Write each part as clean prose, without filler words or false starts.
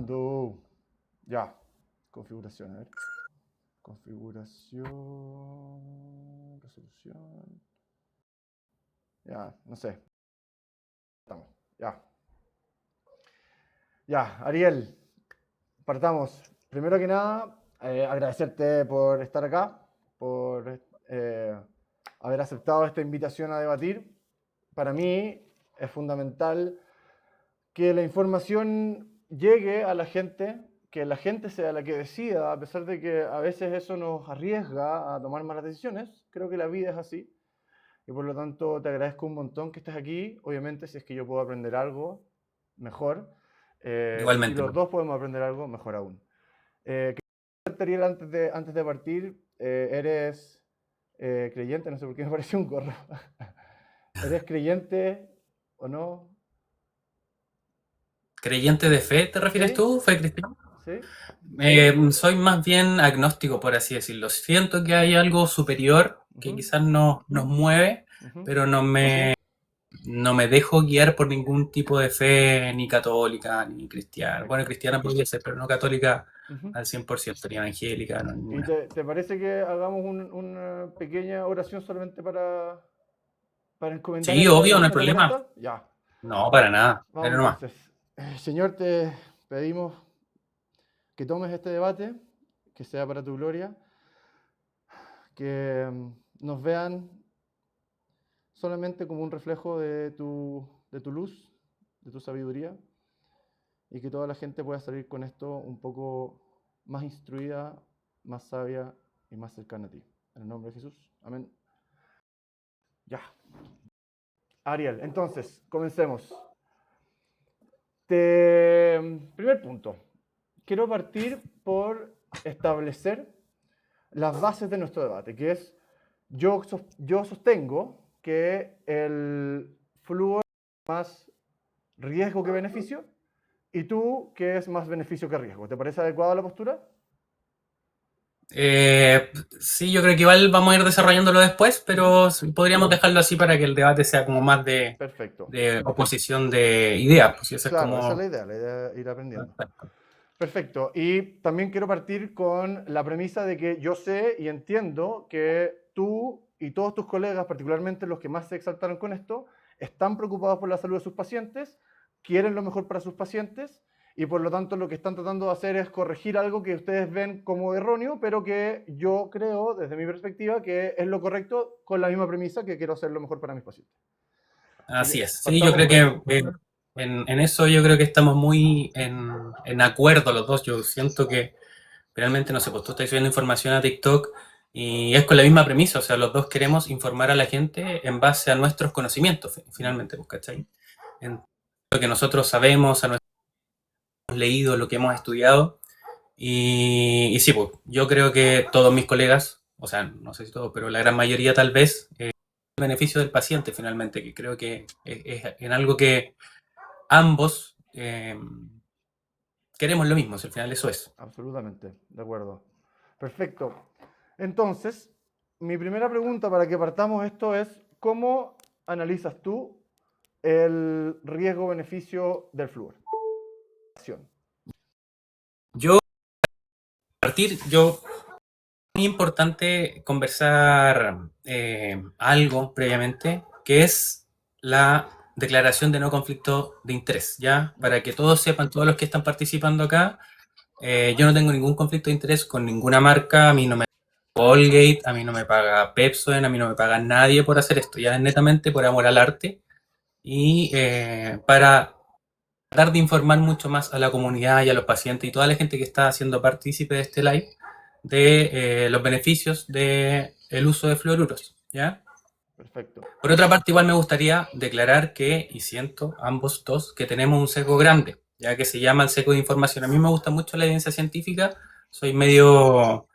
grabando. Ya. Configuración, a ver. Configuración. Resolución. Ya, no sé. Estamos. Ya. Ya, Ariel. Partamos. Primero que nada, agradecerte por estar acá, por haber aceptado esta invitación a debatir. Para mí es fundamental que la información llegue a la gente, que la gente sea la que decida, a pesar de que a veces eso nos arriesga a tomar malas decisiones. Creo que la vida es así. Y por lo tanto te agradezco un montón que estés aquí. Obviamente si es que yo puedo aprender algo, mejor. Y si Igualmente, los dos podemos aprender algo, mejor aún. Ariel, antes de partir, eres creyente, no sé por qué me pareció un gorro. ¿Eres creyente o no? ¿creyente de fe te refieres ¿Sí? tú? ¿Fe cristiano? ¿Sí? Soy más bien agnóstico, por así decirlo. Siento que hay algo superior que Ujú, quizás nos mueve, ujú. pero no me dejo guiar por ningún tipo de fe, ni católica, ni cristiana. Bueno, Perfecto. cristiana podría ser, pero no católica Ujú. al 100%, ni evangélica, no ¿Y ninguna. te parece que hagamos una pequeña oración solamente para encomendar Sí, obvio, no hay esta problema. herramienta? Ya. No, para nada. Vamos Pero nomás. entonces. Señor, te pedimos que tomes este debate, que sea para tu gloria, que nos vean solamente como un reflejo de tu luz, de tu sabiduría, y que toda la gente pueda salir con esto un poco más instruida, más sabia y más cercana a ti. En el nombre de Jesús. Amén. Ya. Ariel, entonces, comencemos. Primer punto. Quiero partir por establecer las bases de nuestro debate, que es, yo sostengo que el flúor es más riesgo que beneficio, y tú que es más beneficio que riesgo. ¿Te parece adecuada la postura? Sí, yo creo que igual vamos a ir desarrollándolo después, pero podríamos dejarlo así para que el debate sea como más Perfecto. de oposición de ideas, pues y eso es Claro, esa es como... la idea es ir aprendiendo. Perfecto. Y también quiero partir con la premisa de que yo sé y entiendo que tú y todos tus colegas, particularmente los que más se exaltaron con esto, están preocupados por la salud de sus pacientes, quieren lo mejor para sus pacientes y por lo tanto lo que están tratando de hacer es corregir algo que ustedes ven como erróneo, pero que yo creo, desde mi perspectiva, que es lo correcto con la misma premisa que quiero hacer lo mejor para mis pacientes. Así que Así es. Sí, yo partamos creo por ahí. que en eso yo creo que estamos muy en acuerdo los dos. Yo siento que realmente, no sé, pues tú estás subiendo información a TikTok y es con la misma premisa, o sea, los dos queremos informar a la gente en base a nuestros conocimientos, finalmente, pues, ¿cachai? En lo que nosotros sabemos, a nuestro hemos leído, lo que hemos estudiado. Y sí, pues, yo creo que todos mis colegas, o sea, no sé si todos, pero la gran mayoría tal vez, el beneficio del paciente finalmente, que creo que es en algo que ambos queremos lo mismo, si al final eso es. Absolutamente, de acuerdo. Perfecto. Entonces, mi primera pregunta para que partamos esto es, ¿cómo analizas tú el riesgo-beneficio del flúor? Yo, a partir, yo, muy importante conversar algo previamente, que es la declaración de no conflicto de interés, ¿ya? Ya, Para que todos sepan, todos los que están participando acá, yo no tengo ningún conflicto de interés con ninguna marca, a mí no me paga Colgate, a mí no me paga Pepsodent, a mí no me paga nadie por hacer esto, ya es netamente por amor al arte y para tratar de informar mucho más a la comunidad y a los pacientes y toda la gente que está haciendo partícipe de este live de los beneficios del uso de fluoruros, ¿ya? perfecto. Por otra parte, igual me gustaría declarar que, y siento ambos dos, que tenemos un sesgo grande, ya que se llama el sesgo de información. A mí me gusta mucho la evidencia científica, soy medio,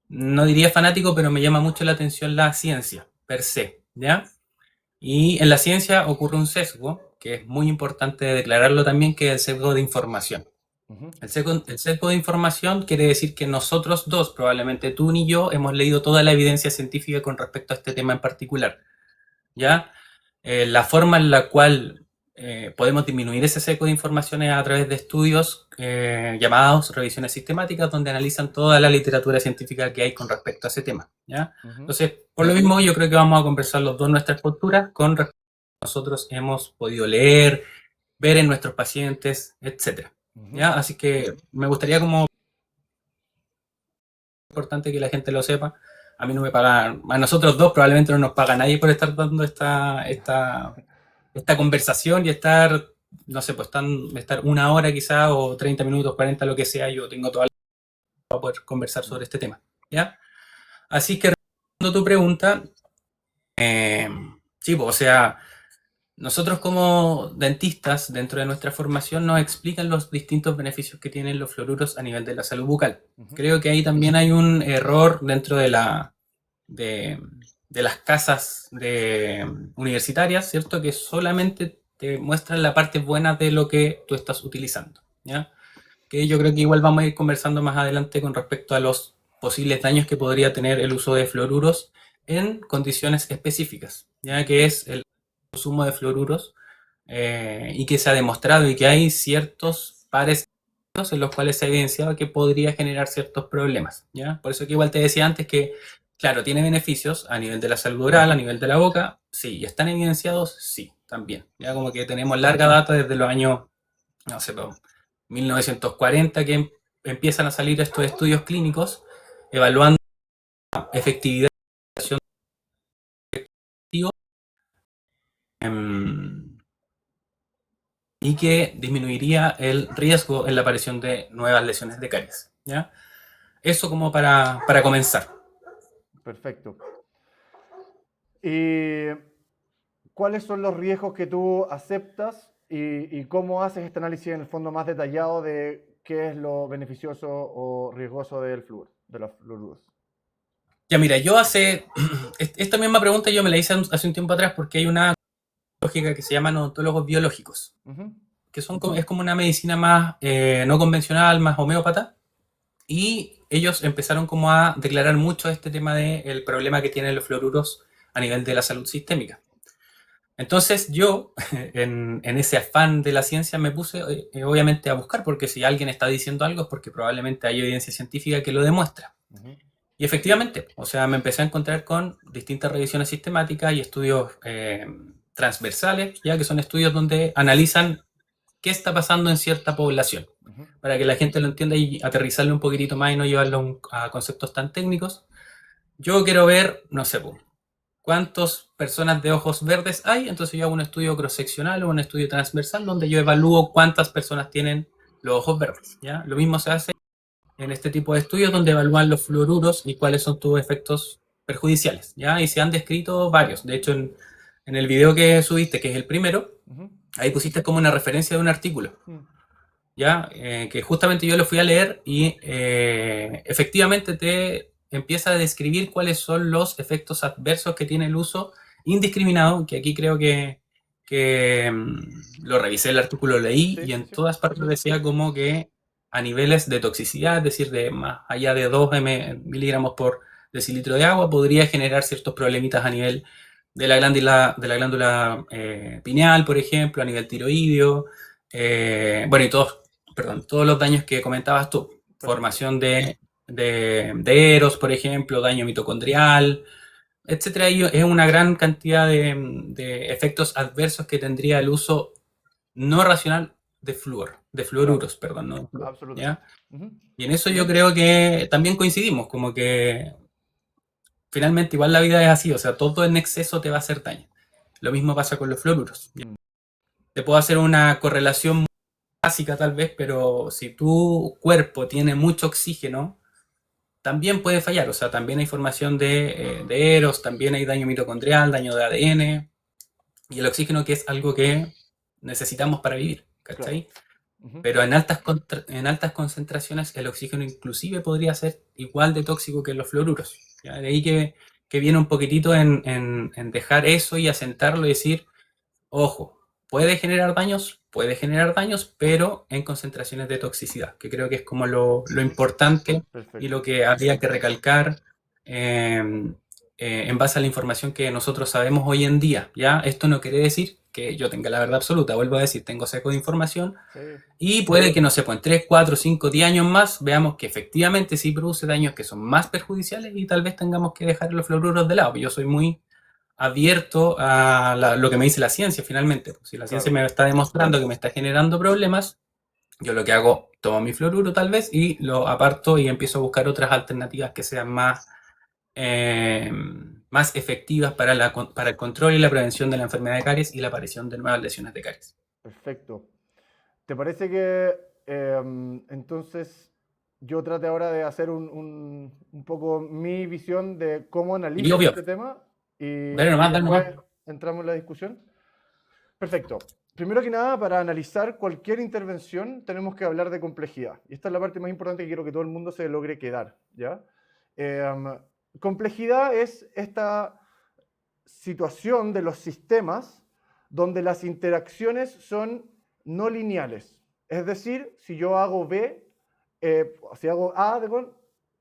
no diría fanático, pero me llama mucho la atención la ciencia, per se, ¿ya? Y en la ciencia ocurre un sesgo, que es muy importante declararlo también, que es el sesgo de información. Ujú. El sesgo de información quiere decir que nosotros dos, probablemente tú ni yo, hemos leído toda la evidencia científica con respecto a este tema en particular, ¿ya? La forma en la cual podemos disminuir ese seco de informaciones a través de estudios llamados revisiones sistemáticas, donde analizan toda la literatura científica que hay con respecto a ese tema, ¿ya? Entonces, por lo mismo, yo creo que vamos a conversar los dos nuestras posturas con respecto a lo que nosotros hemos podido leer, ver en nuestros pacientes, etcétera, ¿ya? Así que me gustaría, como importante que la gente lo sepa, a mí no me pagan, a nosotros dos probablemente no nos paga nadie por estar dando esta conversación y estar, no sé, pues estar una hora quizá, o 30 minutos, 40, lo que sea. Yo tengo toda la para poder conversar sobre este tema, ¿ya? Así que, respondiendo a tu pregunta, sí, pues, o sea, nosotros como dentistas, dentro de nuestra formación, nos explican los distintos beneficios que tienen los fluoruros a nivel de la salud bucal. Creo que ahí también hay un error dentro de las casas universitarias, ¿cierto? Que solamente te muestran la parte buena de lo que tú estás utilizando, ¿ya? Que yo creo que igual vamos a ir conversando más adelante con respecto a los posibles daños que podría tener el uso de fluoruros en condiciones específicas, ya que es el consumo de fluoruros, y que se ha demostrado y que hay ciertos pares en los cuales se ha evidenciado que podría generar ciertos problemas, ¿ya? Por eso que igual te decía antes que, claro, tiene beneficios a nivel de la salud oral, a nivel de la boca, sí. ¿Están evidenciados? Sí, también. Ya como que tenemos larga data desde los años, no sé, 1940, que empiezan a salir estos estudios clínicos evaluando la efectividad y que disminuiría el riesgo en la aparición de nuevas lesiones de caries, ¿ya? Eso como para comenzar. Perfecto. ¿Y cuáles son los riesgos que tú aceptas y cómo haces este análisis en el fondo más detallado de qué es lo beneficioso o riesgoso del flúor, de los fluoruros? Ya mira, esta misma pregunta yo me la hice hace un tiempo atrás, porque hay una lógica que se llaman odontólogos biológicos, que es como una medicina más no convencional, más homeópata, y ellos empezaron como a declarar mucho este tema del problema que tienen los fluoruros a nivel de la salud sistémica. Entonces yo, en ese afán de la ciencia, me puse obviamente a buscar, porque si alguien está diciendo algo es porque probablemente hay evidencia científica que lo demuestra. Y efectivamente, o sea, me empecé a encontrar con distintas revisiones sistemáticas y estudios transversales, ya que son estudios donde analizan qué está pasando en cierta población, para que la gente lo entienda y aterrizarlo un poquitito más y no llevarlo a conceptos tan técnicos. Yo quiero ver, no sé, cuántas personas de ojos verdes hay, entonces yo hago un estudio cross-seccional o un estudio transversal donde yo evalúo cuántas personas tienen los ojos verdes, ¿ya? Lo mismo se hace en este tipo de estudios donde evalúan los fluoruros y cuáles son tus efectos perjudiciales, ¿ya? Y se han descrito varios. De hecho, en el video que subiste, que es el primero, ahí pusiste como una referencia de un artículo, ¿ya? Que justamente yo lo fui a leer y efectivamente te empieza a describir cuáles son los efectos adversos que tiene el uso indiscriminado, que aquí creo que lo revisé, el artículo, lo leí, y en todas partes decía como que a niveles de toxicidad, es decir, de más allá de 2 miligramos por decilitro de agua, podría generar ciertos problemitas a nivel de la glándula pineal, por ejemplo, a nivel tiroideo, bueno, y todos los daños que comentabas tú, formación de eros, por ejemplo, daño mitocondrial, etcétera. Y es una gran cantidad de efectos adversos que tendría el uso no racional de fluoruros, perdón, ¿no? Absolutamente. Y en eso yo creo que también coincidimos, como que finalmente igual la vida es así, o sea, todo en exceso te va a hacer daño. Lo mismo pasa con los fluoruros. Te puedo hacer una correlación básica tal vez, pero si tu cuerpo tiene mucho oxígeno, también puede fallar. O sea, también hay formación de eros, también hay daño mitocondrial, daño de ADN, y el oxígeno, que es algo que necesitamos para vivir, ¿cachai? Claro. Pero en altas concentraciones el oxígeno inclusive podría ser igual de tóxico que los fluoruros, ¿ya? De ahí que viene un poquitito en dejar eso y asentarlo y decir, ojo, puede generar daños, pero en concentraciones de toxicidad, que creo que es como lo importante. Perfecto. Y lo que habría que recalcar en base a la información que nosotros sabemos hoy en día, ¿ya? Esto no quiere decir que yo tenga la verdad absoluta, vuelvo a decir, tengo sesgo de información Sí, y puede que, no sé, pues en 3, 4, 5, 10 años más veamos que efectivamente sí produce daños que son más perjudiciales y tal vez tengamos que dejar los fluoruros de lado. Yo soy muy abierto a lo que me dice la ciencia finalmente. Si la ciencia claro. me está demostrando que me está generando problemas, yo lo que hago, tomo mi fluoruro tal vez y lo aparto y empiezo a buscar otras alternativas que sean eh, más efectivas para el control y la prevención de la enfermedad de caries y la aparición de nuevas lesiones de caries. Perfecto. ¿Te parece que entonces yo trate ahora de hacer un poco mi visión de cómo Y analizo obvio, este tema y dale nomás. después entramos en la discusión? Perfecto. Primero que nada, para analizar cualquier intervención tenemos que hablar de complejidad. Y esta es la parte más importante que quiero que todo el mundo se logre quedar, ¿ya? Em, Complejidad es esta situación de los sistemas donde las interacciones son no lineales. Es decir, si yo hago B, si hago A,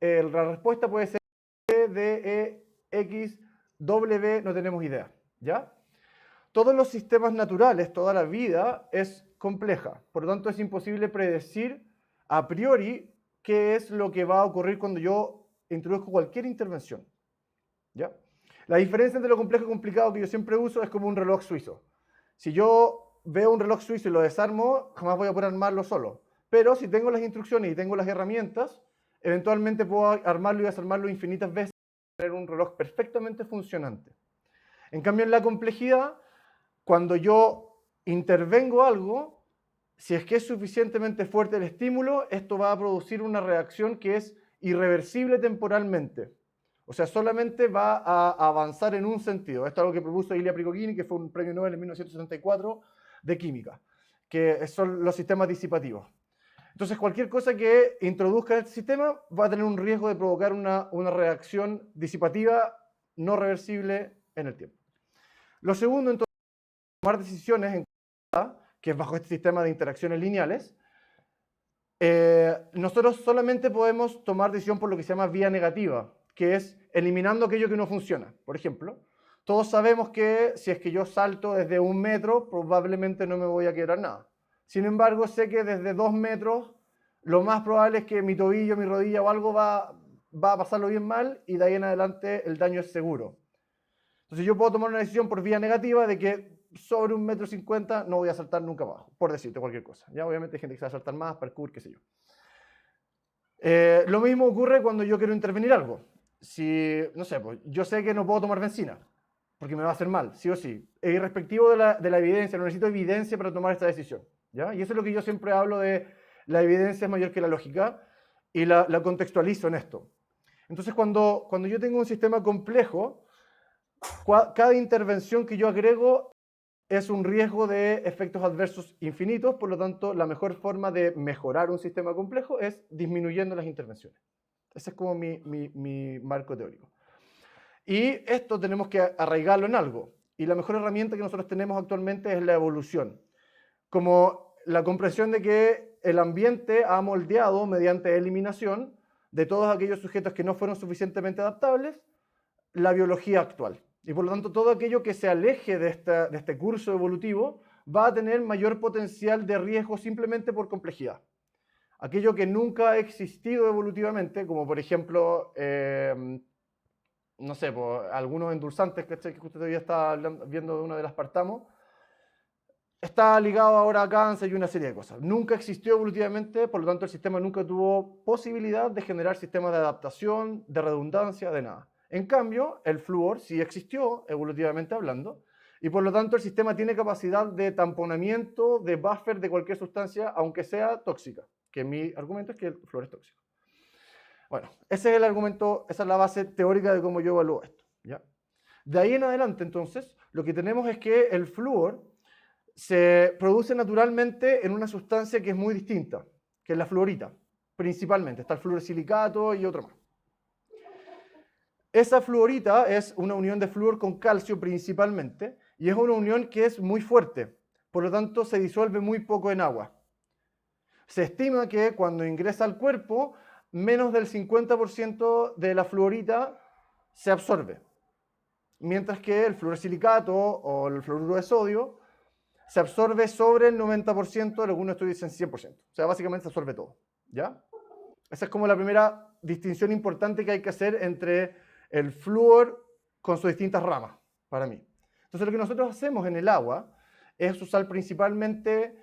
la respuesta puede ser B, D, E, X, W, no tenemos idea, ¿ya? Todos los sistemas naturales, toda la vida es compleja. Por lo tanto, es imposible predecir a priori qué es lo que va a ocurrir cuando yo introduzco cualquier intervención. ¿Ya? La diferencia entre lo complejo y complicado que yo siempre uso es como un reloj suizo. Si yo veo un reloj suizo y lo desarmo, jamás voy a poder armarlo solo. Pero si tengo las instrucciones y tengo las herramientas, eventualmente puedo armarlo y desarmarlo infinitas veces y tener un reloj perfectamente funcionante. En cambio, en la complejidad, cuando yo intervengo algo, si es que es suficientemente fuerte el estímulo, esto va a producir una reacción que es irreversible temporalmente. O sea, solamente va a avanzar en un sentido. Esto es algo que propuso Ilya Prigogine, que fue un premio Nobel en 1974 de química, que son los sistemas disipativos. Entonces, cualquier cosa que introduzca en este sistema va a tener un riesgo de provocar una reacción disipativa no reversible en el tiempo. Lo segundo, entonces, tomar decisiones en que es bajo este sistema de interacciones lineales, nosotros solamente podemos tomar decisión por lo que se llama vía negativa, que es eliminando aquello que no funciona. Por ejemplo, todos sabemos que si es que yo salto desde 1 metro, probablemente no me voy a quebrar nada. Sin embargo, sé que desde 2 metros, lo más probable es que mi tobillo, mi rodilla o algo va a pasarlo bien mal y de ahí en adelante el daño es seguro. Entonces yo puedo tomar una decisión por vía negativa de que sobre 1,50 m no voy a saltar nunca más, por decirte cualquier cosa. Ya obviamente hay gente que se va a saltar más, parkour, qué sé yo. Lo mismo ocurre cuando yo quiero intervenir algo. Si, no sé, pues yo sé que no puedo tomar benzina, porque me va a hacer mal, sí o sí. Irrespectivo de la evidencia, no necesito evidencia para tomar esta decisión. ¿Ya? Y eso es lo que yo siempre hablo de la evidencia es mayor que la lógica y la contextualizo en esto. Entonces cuando yo tengo un sistema complejo, cada intervención que yo agrego es un riesgo de efectos adversos infinitos, por lo tanto, la mejor forma de mejorar un sistema complejo es disminuyendo las intervenciones. Ese es como mi marco teórico. Y esto tenemos que arraigarlo en algo. Y la mejor herramienta que nosotros tenemos actualmente es la evolución. Como la comprensión de que el ambiente ha moldeado mediante eliminación de todos aquellos sujetos que no fueron suficientemente adaptables la biología actual. Y por lo tanto, todo aquello que se aleje de este curso evolutivo va a tener mayor potencial de riesgo simplemente por complejidad. Aquello que nunca ha existido evolutivamente, como por ejemplo, no sé, pues, algunos endulzantes que usted todavía está viendo de uno del aspartamo, está ligado ahora a cáncer y una serie de cosas. Nunca existió evolutivamente, por lo tanto el sistema nunca tuvo posibilidad de generar sistemas de adaptación, de redundancia, de nada. En cambio, el flúor sí existió, evolutivamente hablando, y por lo tanto el sistema tiene capacidad de tamponamiento, de buffer de cualquier sustancia, aunque sea tóxica, que mi argumento es que el flúor es tóxico. Bueno, ese es el argumento, esa es la base teórica de cómo yo evalúo esto. ¿Ya? De ahí en adelante, entonces, lo que tenemos es que el flúor se produce naturalmente en una sustancia que es muy distinta, que es la fluorita, principalmente. Está el fluorosilicato y otro más. Esa fluorita es una unión de flúor con calcio principalmente, y es una unión que es muy fuerte, por lo tanto se disuelve muy poco en agua. Se estima que cuando ingresa al cuerpo, menos del 50% de la fluorita se absorbe. mientras que el fluorosilicato o el fluoruro de sodio se absorbe sobre el 90%, algunos estudios dicen 100%. O sea, básicamente se absorbe todo, ¿ya? Esa es como la primera distinción importante que hay que hacer entre el flúor con sus distintas ramas, para mí. Entonces, lo que nosotros hacemos en el agua es usar principalmente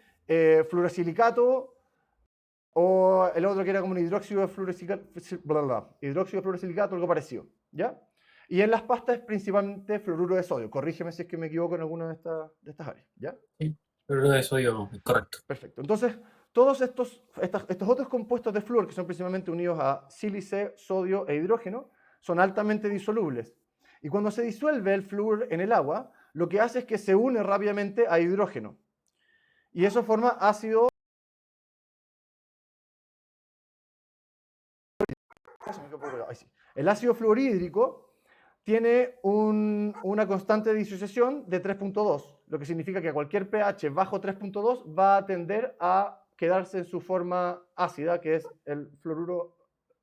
fluorosilicato o el otro que era como un hidróxido de fluorosilicato, algo parecido, ¿ya? Y en las pastas es principalmente fluoruro de sodio. Corrígeme si es que me equivoco en alguna de estas áreas, ¿ya? Sí, pero eso yo, correcto. Perfecto. Entonces, todos estos otros compuestos de flúor, que son principalmente unidos a sílice, sodio e hidrógeno, son altamente disolubles. Y cuando se disuelve el flúor en el agua, lo que hace es que se une rápidamente a hidrógeno. Y eso forma ácido. El ácido fluorhídrico tiene una constante de disociación de 3.2, lo que significa que a cualquier pH bajo 3.2 va a tender a quedarse en su forma ácida, que es el fluoruro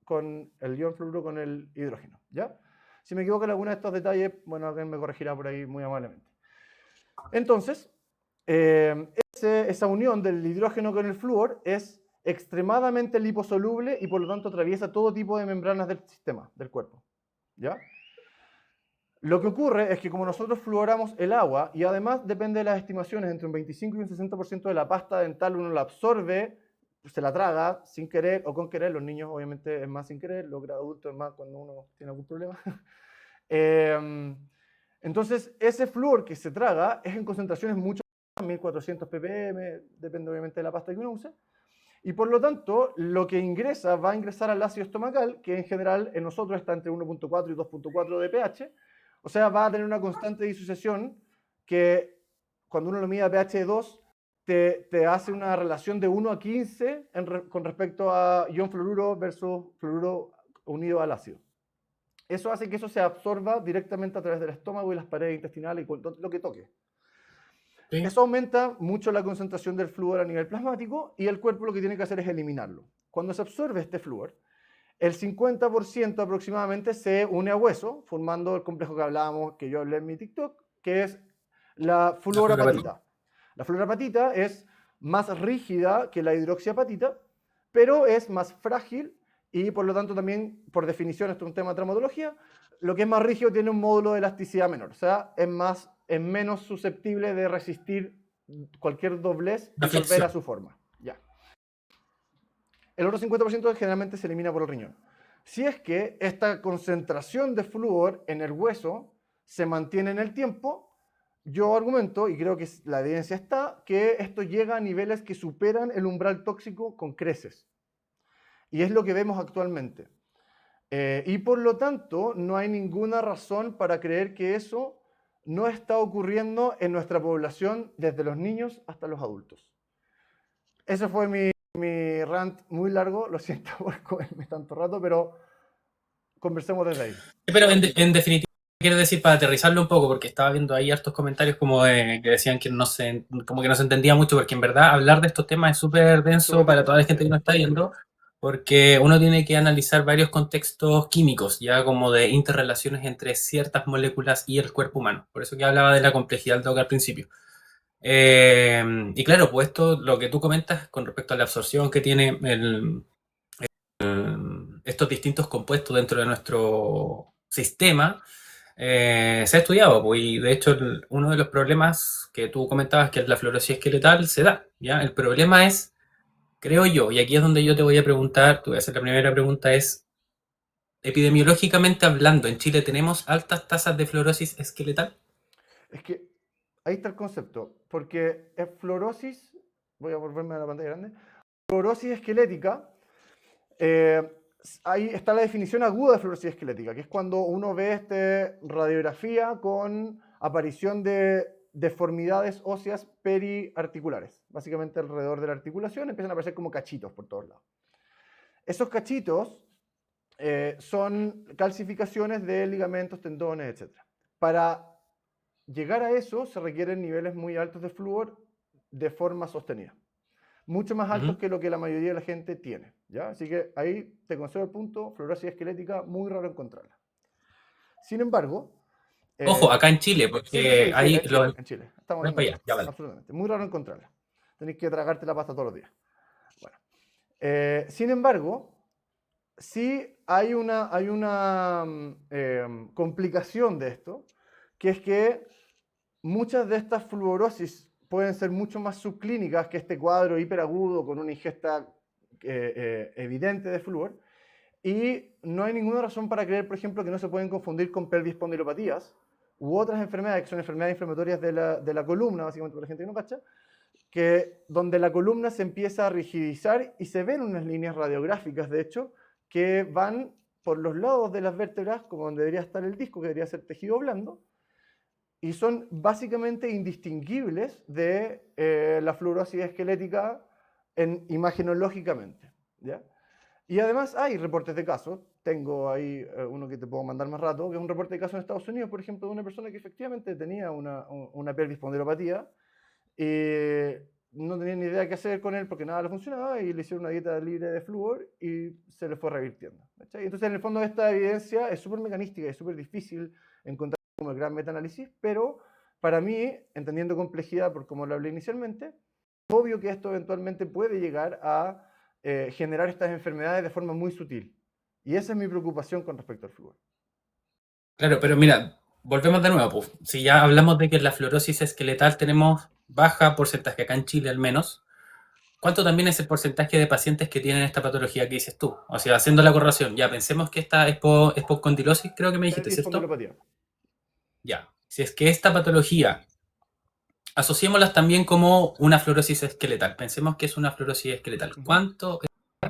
con el ion fluoruro con el hidrógeno, ¿ya? Si me equivoco en alguno de estos detalles, bueno, alguien me corregirá por ahí muy amablemente. Entonces, esa unión del hidrógeno con el flúor es extremadamente liposoluble y por lo tanto atraviesa todo tipo de membranas del sistema, del cuerpo, ¿ya? Lo que ocurre es que como nosotros fluoramos el agua, y además depende de las estimaciones, entre un 25 y un 60% de la pasta dental uno la absorbe, se la traga sin querer o con querer. Los niños obviamente es más sin querer, los adultos es más cuando uno tiene algún problema. Entonces ese flúor que se traga es en concentraciones mucho más, 1400 ppm, depende obviamente de la pasta que uno use. Y por lo tanto, lo que ingresa va a ingresar al ácido estomacal, que en general en nosotros está entre 1.4 y 2.4 de pH. O sea, va a tener una constante disociación que cuando uno lo mide a pH 2, te hace una relación de 1 a 15 con respecto a ion fluoruro versus fluoruro unido al ácido. Eso hace que eso se absorba directamente a través del estómago y las paredes intestinales y lo que toque. Sí. Eso aumenta mucho la concentración del flúor a nivel plasmático y el cuerpo lo que tiene que hacer es eliminarlo. Cuando se absorbe este flúor, el 50% aproximadamente se une a hueso, formando el complejo que hablábamos, que yo hablé en mi TikTok, que es la fluorapatita. La fluorapatita es más rígida que la hidroxiapatita, pero es más frágil y por lo tanto también, por definición, esto es un tema de traumatología, lo que es más rígido tiene un módulo de elasticidad menor, o sea, es menos susceptible de resistir cualquier doblez y volver a su forma. Ya. El otro 50% generalmente se elimina por el riñón. Si es que esta concentración de flúor en el hueso se mantiene en el tiempo, yo argumento, y creo que la evidencia está, que esto llega a niveles que superan el umbral tóxico con creces. Y es lo que vemos actualmente. Y por lo tanto, no hay ninguna razón para creer que eso no está ocurriendo en nuestra población desde los niños hasta los adultos. Ese fue mi rant muy largo, lo siento por comerme tanto rato, pero conversemos desde ahí. Pero en definitiva, quiero decir, para aterrizarlo un poco, porque estaba viendo ahí hartos comentarios como que decían que como que no se entendía mucho, porque en verdad hablar de estos temas es súper denso para toda la gente que nos está viendo, porque uno tiene que analizar varios contextos químicos, ya como de interrelaciones entre ciertas moléculas y el cuerpo humano. Por eso que hablaba de la complejidad del TOC al principio. Y claro, pues esto, lo que tú comentas con respecto a la absorción que tiene estos distintos compuestos dentro de nuestro sistema, se ha estudiado, pues, y de hecho uno de los problemas que tú comentabas, que es la fluorosis esqueletal, se da, ¿ya? El problema es, creo yo, y aquí es donde yo te voy a preguntar, te voy a hacer la primera pregunta, es, epidemiológicamente hablando, ¿en Chile tenemos altas tasas de fluorosis esqueletal? Es que ahí está el concepto, porque es fluorosis, voy a volverme a la pantalla grande, fluorosis esquelética, ahí está la definición aguda de fluorosis esquelética, que es cuando uno ve radiografía con aparición de deformidades óseas periarticulares. Básicamente alrededor de la articulación empiezan a aparecer como cachitos por todos lados. Esos cachitos son calcificaciones de ligamentos, tendones, etc. Para llegar a eso se requieren niveles muy altos de flúor de forma sostenida. Mucho más altos que lo que la mayoría de la gente tiene, ¿ya? Así que ahí te concedo el punto, fluorosis esquelética, muy raro encontrarla. Sin embargo, Ojo, acá en Chile, Sí, porque hay en Chile, en Chile. Estamos Ven en para allá, ya vale. absolutamente. Muy raro encontrarla. Tenéis que tragarte la pasta todos los días. Bueno. Sin embargo, sí hay una complicación de esto, que es que muchas de estas fluorosis pueden ser mucho más subclínicas que este cuadro hiperagudo con una ingesta evidente de flúor. Y no hay ninguna razón para creer, por ejemplo, que no se pueden confundir con pelvispondilopatías u otras enfermedades que son enfermedades inflamatorias de la columna, básicamente para la gente que no cacha, que donde la columna se empieza a rigidizar y se ven unas líneas radiográficas, de hecho, que van por los lados de las vértebras, como donde debería estar el disco, que debería ser tejido blando, y son básicamente indistinguibles de la fluorosis esquelética imagenológicamente. ¿Ya? Y además hay reportes de casos. Tengo ahí uno que te puedo mandar más rato, que es un reporte de caso en Estados Unidos, por ejemplo, de una persona que efectivamente tenía una pelvispondilopatía y no tenía ni idea qué hacer con él porque nada le funcionaba y le hicieron una dieta libre de flúor y se le fue revirtiendo. ¿Cachai? Entonces, en el fondo, esta evidencia es súper mecanística y es súper difícil encontrar como el gran metaanálisis, pero para mí, entendiendo complejidad por como lo hablé inicialmente, es obvio que esto eventualmente puede llegar a generar estas enfermedades de forma muy sutil. Y esa es mi preocupación con respecto al flúor. Claro, pero mira, volvemos de nuevo, pues. Si ya hablamos de que en la fluorosis esqueletal tenemos baja porcentaje, acá en Chile al menos, ¿cuánto también es el porcentaje de pacientes que tienen esta patología que dices tú? O sea, haciendo la correlación, ya pensemos que esta es por condilosis, creo que me dijiste, ¿cierto? Pelvispondilopatía. Ya. Si es que esta patología, asociémoslas también como una fluorosis esqueletal. Pensemos que es una fluorosis esqueletal. ¿Cuánto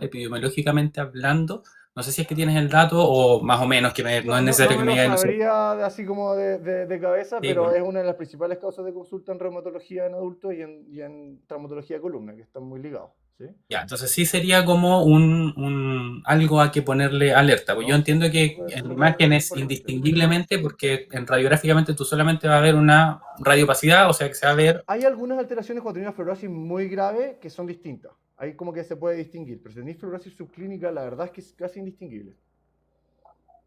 epidemiológicamente hablando? No sé si es que tienes el dato o más o menos, que no es No necesario que me me lo digas, no sé. sabría así como de cabeza, Sí, pero bueno. es una de las principales causas de consulta en reumatología en adultos y en traumatología de columna, que están muy ligados. ¿Sí? Ya, entonces sí sería como algo a que ponerle alerta. Pues yo No, entiendo que en la imagen es importante. indistinguiblemente porque en radiográficamente tú solamente vas a ver una radiopacidad, o sea que se va a ver. Hay algunas alteraciones cuando hay una fluorosis muy grave que son distintas. Ahí como que se puede distinguir, pero si tenéis fluorosis subclínica, la verdad es que es casi indistinguible.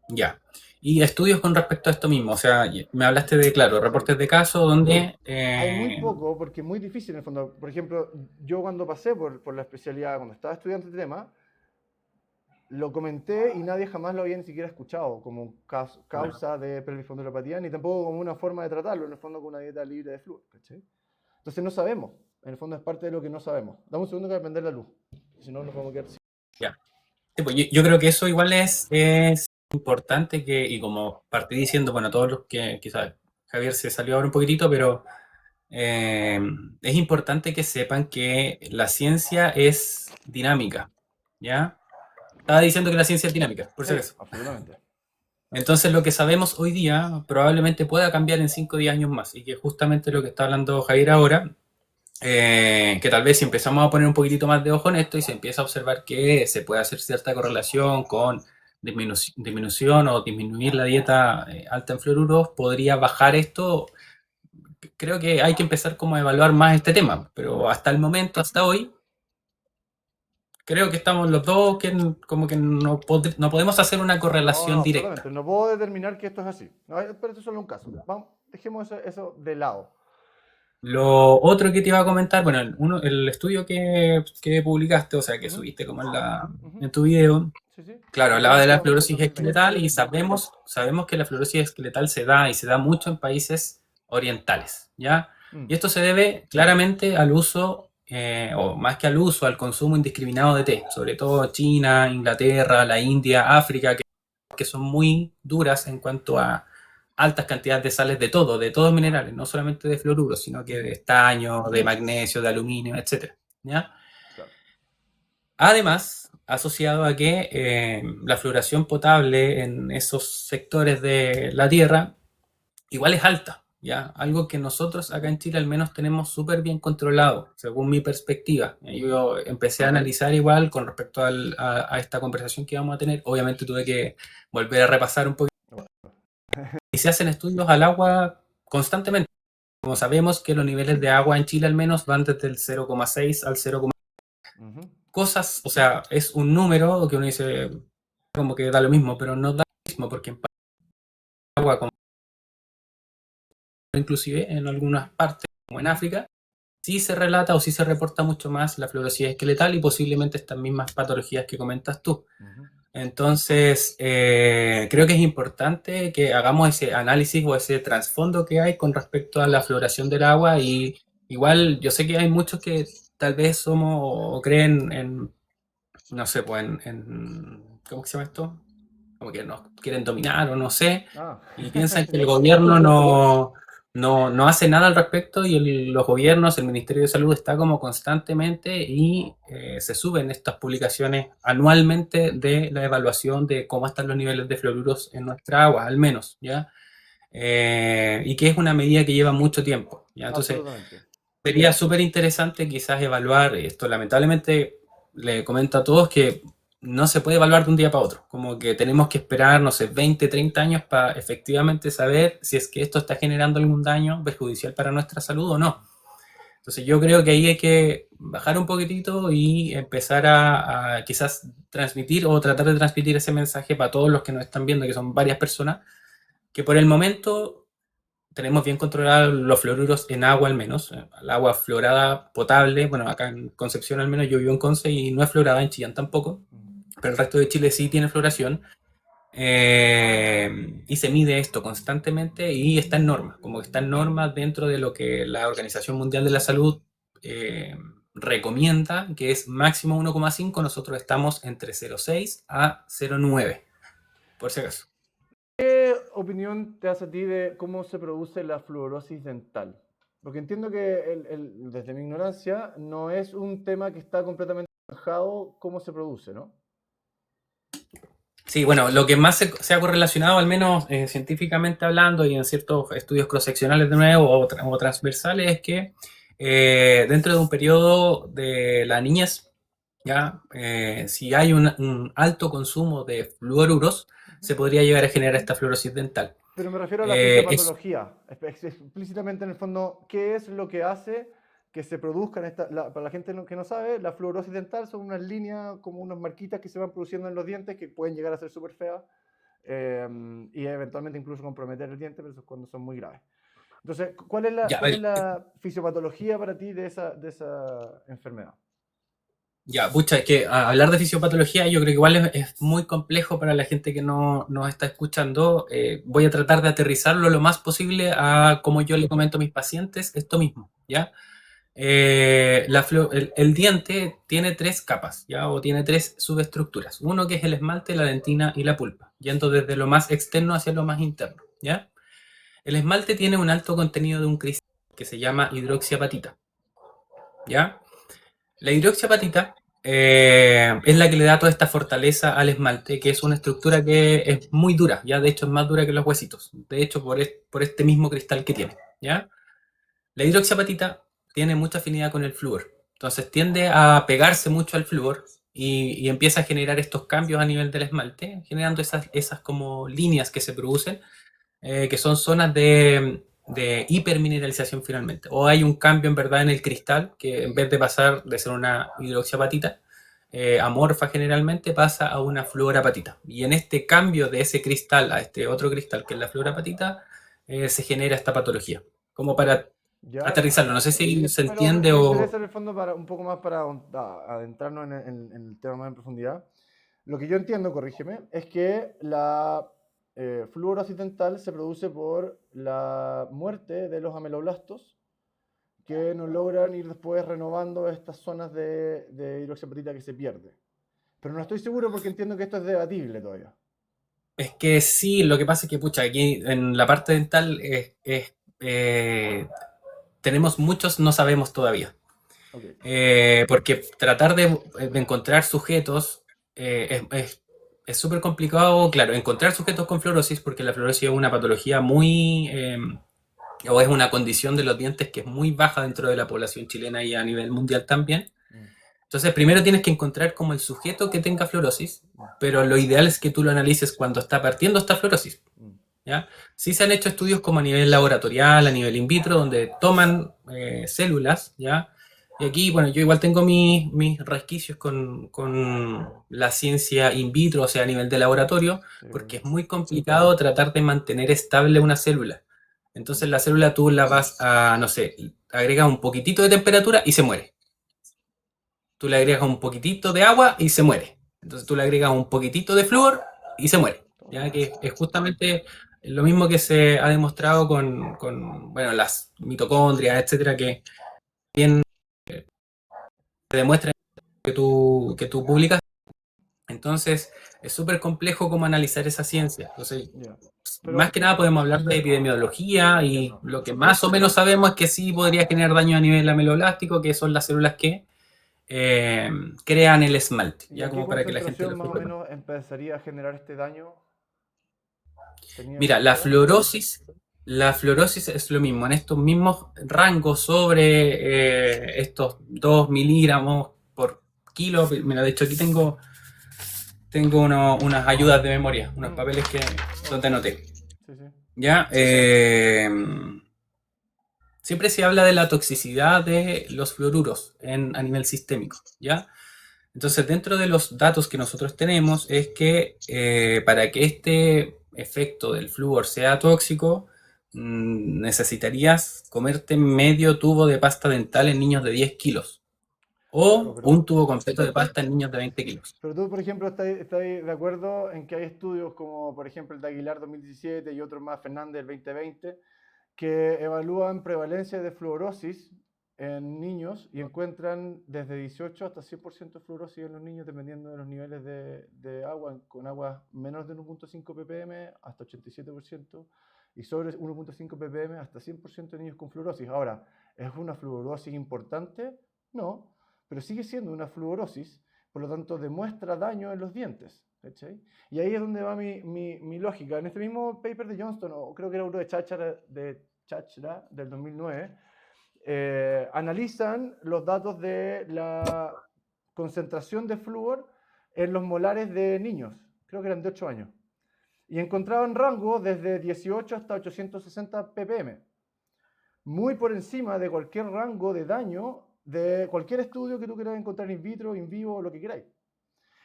Ya. Y estudios con respecto a esto mismo, o sea, me hablaste de, claro, Sí. reportes de caso donde. Hay muy poco, porque es muy difícil en el fondo. Por ejemplo, yo cuando pasé por la especialidad, cuando estaba estudiando este tema, lo comenté y nadie jamás lo había ni siquiera escuchado como Bueno, causa de pelvispondilopatía, ni tampoco como una forma de tratarlo, en el fondo con una dieta libre de flúor. ¿Cachai? Entonces no sabemos, en el fondo es parte de lo que no sabemos. Dame un segundo que voy a prender la luz, si no nos vamos a quedar sin. ya. Sí, pues yo creo que eso igual es importante que, y como partí diciendo, bueno, todos los que quizás Javier se salió ahora un poquitito, pero es importante que sepan que la ciencia es dinámica, ¿ya? Estaba diciendo que la ciencia es dinámica, por si Sí, acaso. absolutamente. Entonces lo que sabemos hoy día probablemente pueda cambiar en 5 o 10 años más, y que justamente lo que está hablando Javier ahora, que tal vez si empezamos a poner un poquitito más de ojo en esto y se empieza a observar que se puede hacer cierta correlación con disminución o disminuir la dieta alta en fluoruros, podría bajar esto. Creo que hay que empezar como a evaluar más este tema, pero hasta el momento, hasta hoy, creo que estamos los dos que como que no podemos hacer una No, no, correlación absolutamente. directa. No puedo determinar que esto es así. No, pero esto es solo un caso. Vamos, dejemos eso de lado. Lo otro que te iba a comentar, bueno, el estudio que publicaste, o sea, que Ujú, subiste como ujú. en tu video, Sí, sí. claro, hablaba de la Documento del fluorosis 2020. esqueletal y sabemos que la fluorosis esqueletal se da y se da mucho en países orientales, ¿ya? Mm, Y esto se debe claramente al uso, o más que al uso, al consumo indiscriminado de té, sobre todo China, Inglaterra, la India, África, que son muy duras en cuanto a altas cantidades de sales de todos minerales, no solamente de fluoruro, sino que de ujú, estaño, de magnesio, de aluminio, etcétera, ¿ya? claro. Además, asociado a que la fluoración potable en esos sectores de la Tierra igual es alta, ¿ya? Algo que nosotros acá en Chile al menos tenemos súper bien controlado, según mi perspectiva. Yo empecé a analizar igual con respecto a esta conversación que vamos a tener. Obviamente tuve que volver a repasar un poquito. Y se hacen estudios al agua constantemente. Como sabemos que los niveles de agua en Chile al menos van desde el 0,6 al 0, Ujú. cosas, o sea, es un número que uno dice como que da lo mismo, pero no da lo mismo porque en agua como inclusive en algunas partes, como en África, sí se relata o sí se reporta mucho más la fluorosis esqueletal y posiblemente estas mismas patologías que comentas tú. Entonces, creo que es importante que hagamos ese análisis o ese trasfondo que hay con respecto a la fluoración del agua y igual yo sé que hay muchos que tal vez somos o creen en, no sé, pues ¿cómo se llama esto? Como que nos quieren dominar o no sé, Ah, y piensan que el gobierno no hace nada al respecto y los gobiernos, el Ministerio de Salud está como constantemente y se suben estas publicaciones anualmente de la evaluación de cómo están los niveles de fluoruros en nuestra agua, al menos, ¿ya? Y que es una medida que lleva mucho tiempo, ¿ya? Entonces, absolutamente. sería súper interesante quizás evaluar esto. Lamentablemente, le comento a todos que no se puede evaluar de un día para otro. Como que tenemos que esperar, no sé, 20, 30 años para efectivamente saber si es que esto está generando algún daño perjudicial para nuestra salud o no. Entonces yo creo que ahí hay que bajar un poquitito y empezar a quizás transmitir o tratar de transmitir ese mensaje para todos los que nos están viendo, que son varias personas, que por el momento tenemos bien controlados los fluoruros en agua al menos. El agua fluorada potable, bueno, acá en Concepción al menos, yo vivo en Conce y no es fluorada, en Chillán tampoco, pero el resto de Chile sí tiene fluoración. Y se mide esto constantemente y está en norma, como que está en norma dentro de lo que la Organización Mundial de la Salud recomienda, que es máximo 1,5, nosotros estamos entre 0,6 a 0,9, por si acaso. ¿Qué opinión te hace a ti de cómo se produce la fluorosis dental? Porque entiendo que desde mi ignorancia no es un tema que está completamente zanjado cómo se produce, ¿no? Sí, bueno, lo que más se ha correlacionado, al menos científicamente hablando y en ciertos estudios cross-seccionales de nuevo o transversales, es que dentro de un periodo de la niñez, ya, si hay un alto consumo de fluoruros, se podría llegar a generar esta fluorosis dental. Pero me refiero a la Es, fisiopatología, explícitamente en el fondo, ¿qué es lo que hace que se produzcan para la gente que no sabe, la fluorosis dental son unas líneas, como unas marquitas que se van produciendo en los dientes que pueden llegar a ser súper feas y eventualmente incluso comprometer el diente, pero eso es cuando son muy graves. Entonces, ya, ¿cuál es la fisiopatología para ti de esa enfermedad? Ya, pucha, es que hablar de fisiopatología yo creo que igual es muy complejo para la gente que no nos está escuchando. Voy a tratar de aterrizarlo lo más posible a como yo le comento a mis pacientes esto mismo, ¿ya? El diente tiene tres capas, ¿ya? O tiene tres subestructuras. Uno que es el esmalte, la dentina y la pulpa, yendo desde lo más externo hacia lo más interno, ¿ya? El esmalte tiene un alto contenido de un cristal que se llama hidroxiapatita, ¿ya? La hidroxiapatita es la que le da toda esta fortaleza al esmalte, que es una estructura que es muy dura, ya de hecho es más dura que los huesitos, de hecho por este mismo cristal que tiene, ¿ya? La hidroxiapatita tiene mucha afinidad con el flúor, entonces tiende a pegarse mucho al flúor y empieza a generar estos cambios a nivel del esmalte, generando esas como líneas que se producen que son zonas de hipermineralización finalmente. O hay un cambio en verdad en el cristal, que en vez de pasar de ser una hidroxiapatita amorfa generalmente, pasa a una fluorapatita. Y en este cambio de ese cristal a este otro cristal, que es la fluorapatita, se genera esta patología. Como para ¿Ya? aterrizarlo, no sé si se Pero entiende me o... interesa en el fondo para un poco más para adentrarnos en el tema más en profundidad. Lo que yo entiendo, corrígeme, es que la fluorosis dental se produce por la muerte de los ameloblastos que no logran ir después renovando estas zonas de hidroxiapatita que se pierde. Pero no estoy seguro porque entiendo que esto es debatible todavía. Es que sí, lo que pasa es que, pucha, aquí en la parte dental tenemos muchos, no sabemos todavía. Ok. Porque tratar de encontrar sujetos es súper complicado, claro, encontrar sujetos con fluorosis, porque la fluorosis es una patología muy, o es una condición de los dientes que es muy baja dentro de la población chilena y a nivel mundial también. Mm, Entonces, primero tienes que encontrar como el sujeto que tenga fluorosis, pero lo ideal es que tú lo analices cuando está partiendo esta fluorosis. mm. ¿Ya? Sí se han hecho estudios como a nivel laboratorial, a nivel in vitro, donde toman células, ¿ya? Y aquí, bueno, yo igual tengo mis resquicios con la ciencia in vitro, o sea, a nivel de laboratorio, Sí, porque es muy complicado tratar de mantener estable una célula. Entonces la célula tú la vas a, no sé, agregas un poquitito de temperatura y se muere. Tú le agregas un poquitito de agua y se muere. Entonces tú le agregas un poquitito de flúor y se muere. Ya que es justamente lo mismo que se ha demostrado con bueno, las mitocondrias, etcétera, que bien se demuestra que tú publicas. Entonces es súper complejo cómo analizar esa ciencia. Entonces, Ya. más Pero, que nada podemos hablar de epidemiología y entiendo. lo que más o menos sabemos es que sí podría generar daño a nivel ameloblástico, que son las células que crean el esmalte, ¿Y ya a qué como para que la gente concentración lo más o sepa. menos empezaría a generar este daño? ¿Tenías Mira, idea? la fluorosis es lo mismo, en estos mismos rangos sobre estos 2 miligramos por kilo. Mira, de hecho aquí tengo unas ayudas de memoria, unos Mm, papeles oh, donde anoté. sí, sí. ¿Ya? Siempre se habla de la toxicidad de los fluoruros a nivel sistémico, ¿ya? Entonces, dentro de los datos que nosotros tenemos es que para que este efecto del flúor sea tóxico, necesitarías comerte medio tubo de pasta dental en niños de 10 kilos Claro, o un tubo completo de pasta en niños de 20 kilos. pero tú, por ejemplo, estás de acuerdo en que hay estudios como, por ejemplo, el de Aguilar 2017 y otros más, Fernández 2020, que evalúan prevalencia de fluorosis en niños y encuentran desde 18 hasta 100% de fluorosis en los niños dependiendo de los niveles de agua, con aguas menos de 1.5 ppm hasta 87% y sobre 1.5 ppm hasta 100% de niños con fluorosis. Ahora, ¿es una fluorosis importante? No, pero sigue siendo una fluorosis, por lo tanto demuestra daño en los dientes. ¿Cachai? Y ahí es donde va mi lógica. En este mismo paper de Johnston, o creo que era uno de Cháchara del 2009, analizan los datos de la concentración de flúor en los molares de niños, creo que eran de 8 años, y encontraban rangos desde 18 hasta 860 ppm, muy por encima de cualquier rango de daño de cualquier estudio que tú quieras encontrar in vitro, in vivo, lo que queráis.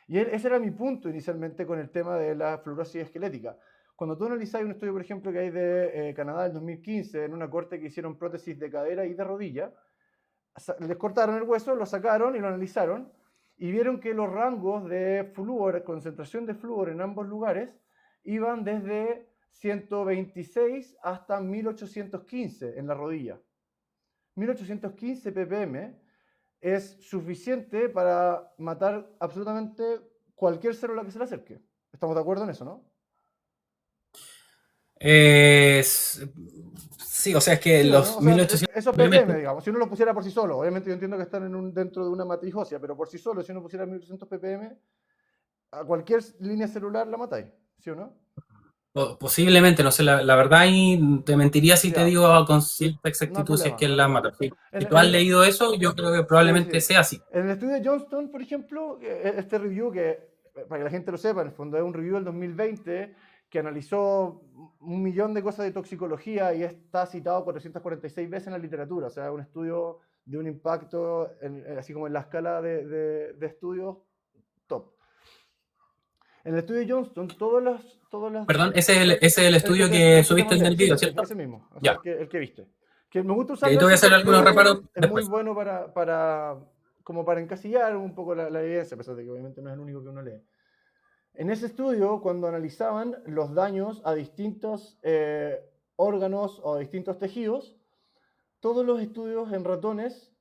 Y ese era mi punto inicialmente con el tema de la fluorosis esquelética. Cuando tú analizas un estudio, por ejemplo, que hay de Canadá del 2015, en una corte que hicieron prótesis de cadera y de rodilla, les cortaron el hueso, lo sacaron y lo analizaron, y vieron que los rangos de flúor, concentración de flúor en ambos lugares, iban desde 126 hasta 1815 en la rodilla. 1815 ppm es suficiente para matar absolutamente cualquier célula que se le acerque. ¿Estamos de acuerdo en eso, no? Sí, o sea, es que Sí o no. los O sea, 1800 eso ppm, ppm. digamos. Si uno lo pusiera por sí solo, obviamente yo entiendo que están dentro de una matriz ósea, pero por sí solo, si uno pusiera 1800 ppm, a cualquier línea celular la matáis. ¿Sí o no? Posiblemente, no sé, la verdad y te mentiría si te Ya, digo con cierta no hay exactitud si es problema, que no hay la problema. mata. Si En, tú en has el, leído eso, yo creo que Sí, probablemente sí. sea así. En el estudio de Johnston, por ejemplo, este review que, para que la gente lo sepa, en el fondo es un review del 2020 que analizó 1 millón de cosas de toxicología y está citado 446 veces en la literatura. O sea, un estudio de un impacto, así como en la escala de estudios, top. En el estudio de Johnston, todas las Perdón, ese es el el que estudio te, que el que te subiste en mandé, el sí, video, sí, ¿cierto? ese mismo, o sea, Ya. el que viste. Que me gusta Y ahí usarlo te voy a ese hacer algunos porque reparos es muy después. bueno como para encasillar un poco la evidencia, a pesar de que obviamente no es el único que uno lee. En ese estudio, cuando analizaban los daños a distintos órganos o a distintos tejidos, todos los estudios en ratones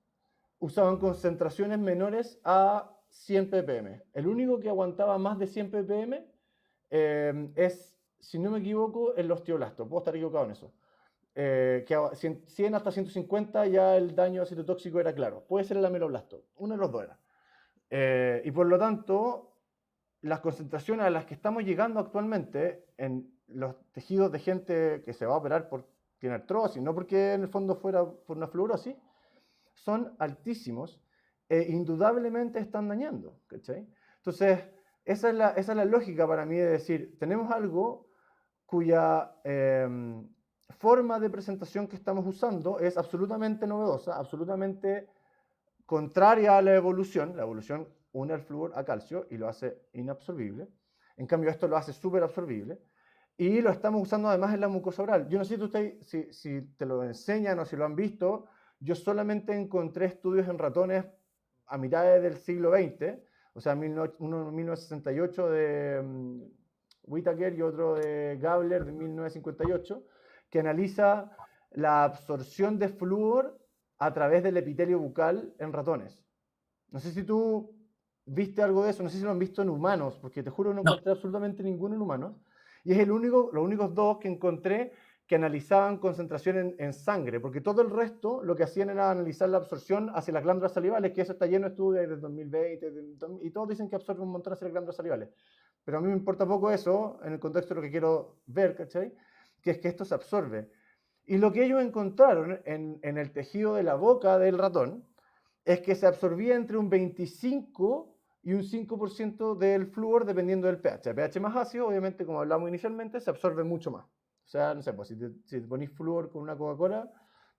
usaban concentraciones menores a 100 ppm. El único que aguantaba más de 100 ppm es, si no me equivoco, el osteoblasto. Puedo estar equivocado en eso. Que a 100 hasta 150 ya el daño citotóxico era claro. Puede ser el ameloblasto. Uno de los dos era. Y por lo tanto, las concentraciones a las que estamos llegando actualmente en los tejidos de gente que se va a operar por tiene artrosis, no porque en el fondo fuera por una fluorosis, son altísimos e indudablemente están dañando. ¿Cachai? Entonces, esa es la lógica para mí de decir, tenemos algo cuya forma de presentación que estamos usando es absolutamente novedosa, absolutamente contraria a la evolución. La evolución une el flúor a calcio y lo hace inabsorbible. En cambio, esto lo hace súper absorbible. y lo estamos usando además en la mucosa oral. Yo no sé si te lo enseñan o si lo han visto. Yo solamente encontré estudios en ratones a mitad del siglo XX, o sea, uno en 1968 de Whittaker y otro de Gabler de 1958, que analiza la absorción de flúor a través del epitelio bucal en ratones. No sé si tú viste algo de eso, no sé si lo han visto en humanos, porque te juro no No, encontré absolutamente ninguno en humanos. Y es los únicos dos que encontré que analizaban concentración en sangre, porque todo el resto lo que hacían era analizar la absorción hacia las glándulas salivales, que eso está lleno de estudios desde 2020, y todos dicen que absorben un montón hacia las glándulas salivales. Pero a mí me importa poco eso en el contexto de lo que quiero ver, ¿cachai? Que es que esto se absorbe. Y lo que ellos encontraron en el tejido de la boca del ratón es que se absorbía entre un 25 y un 5% del flúor dependiendo del pH. El pH más ácido, obviamente, como hablamos inicialmente, se absorbe mucho más. O sea, no sé, pues si te ponís flúor con una Coca-Cola,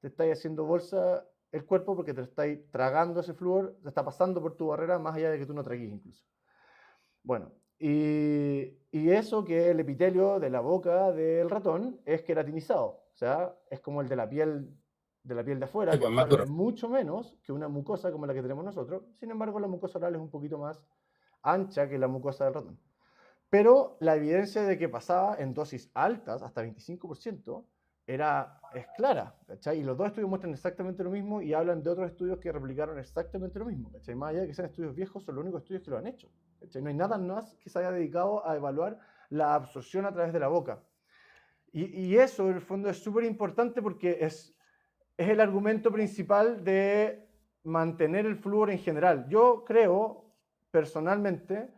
te estáis haciendo bolsa el cuerpo porque te estáis tragando ese flúor, te está pasando por tu barrera más allá de que tú no traguís incluso. Bueno, y eso que el epitelio de la boca del ratón es queratinizado, o sea, es como el de la piel de afuera, sí, que pues más absorbe duro. mucho menos que una mucosa como la que tenemos nosotros. Sin embargo, la mucosa oral es un poquito más ancha que la mucosa del ratón. Pero la evidencia de que pasaba en dosis altas, hasta 25%, es clara, ¿cachai? Y los dos estudios muestran exactamente lo mismo y hablan de otros estudios que replicaron exactamente lo mismo, ¿cachai? Más allá de que sean estudios viejos, son los únicos estudios que lo han hecho, ¿cachai? No hay nada más que se haya dedicado a evaluar la absorción a través de la boca. Y eso, en el fondo, es súper importante porque es el argumento principal de mantener el flúor en general. Yo creo, personalmente,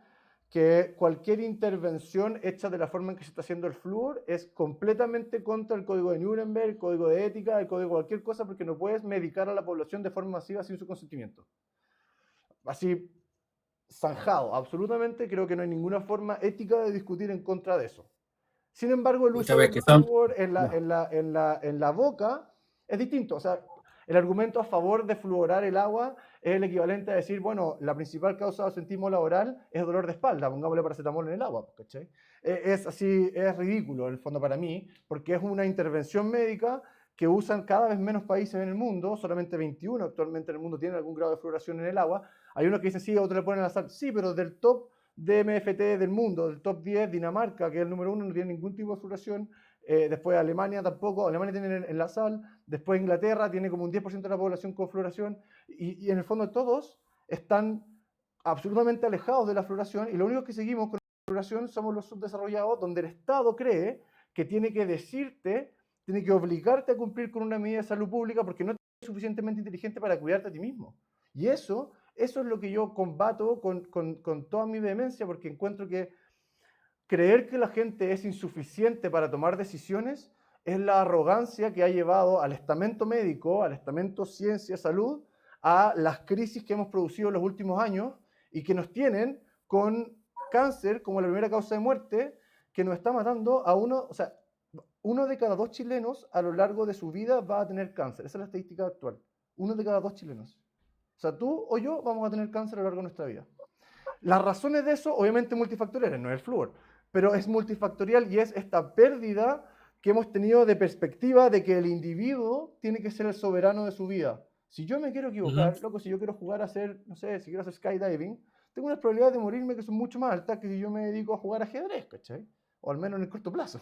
que cualquier intervención hecha de la forma en que se está haciendo el flúor es completamente contra el código de Nuremberg, el código de ética, el código de cualquier cosa, porque no puedes medicar a la población de forma masiva sin su consentimiento. Así, zanjado, absolutamente, creo que no hay ninguna forma ética de discutir en contra de eso. Sin embargo, el Muchas uso veces del que son. flúor Ya. en la boca es distinto. O sea, el argumento a favor de fluorar el agua es el equivalente a decir, bueno, la principal causa de ausentismo laboral es dolor de espalda, pongámosle paracetamol en el agua, ¿cachai? Es así, es ridículo en el fondo para mí, porque es una intervención médica que usan cada vez menos países en el mundo, solamente 21 actualmente en el mundo tienen algún grado de fluoración en el agua. Hay unos que dicen, sí, otros le ponen la sal, sí, pero del top de MFT del mundo, del top 10, Dinamarca, que es el número 1, no tiene ningún tipo de fluoración. Después Alemania tampoco, Alemania tiene en la sal, después Inglaterra tiene como un 10% de la población con fluoración, y en el fondo todos están absolutamente alejados de la fluoración, y lo único que seguimos con la fluoración somos los subdesarrollados, donde el Estado cree que tiene que decirte, tiene que obligarte a cumplir con una medida de salud pública porque no eres suficientemente inteligente para cuidarte a ti mismo. Y eso es lo que yo combato con toda mi vehemencia, porque encuentro que creer que la gente es insuficiente para tomar decisiones es la arrogancia que ha llevado al estamento médico, al estamento ciencia, salud, a las crisis que hemos producido en los últimos años y que nos tienen con cáncer como la primera causa de muerte, que nos está matando a uno, o sea, uno de cada dos chilenos a lo largo de su vida va a tener cáncer. Esa es la estadística actual. Uno de cada dos chilenos. O sea, tú o yo vamos a tener cáncer a lo largo de nuestra vida. Las razones de eso, obviamente multifactoriales, no es el flúor, pero es multifactorial y es esta pérdida que hemos tenido de perspectiva de que el individuo tiene que ser el soberano de su vida. Si yo me quiero Ujú. equivocar, loco, si yo quiero jugar a hacer, no sé, si quiero hacer skydiving, tengo unas probabilidades de morirme que son mucho más altas que si yo me dedico a jugar ajedrez, ¿cachai? O al menos en el corto plazo.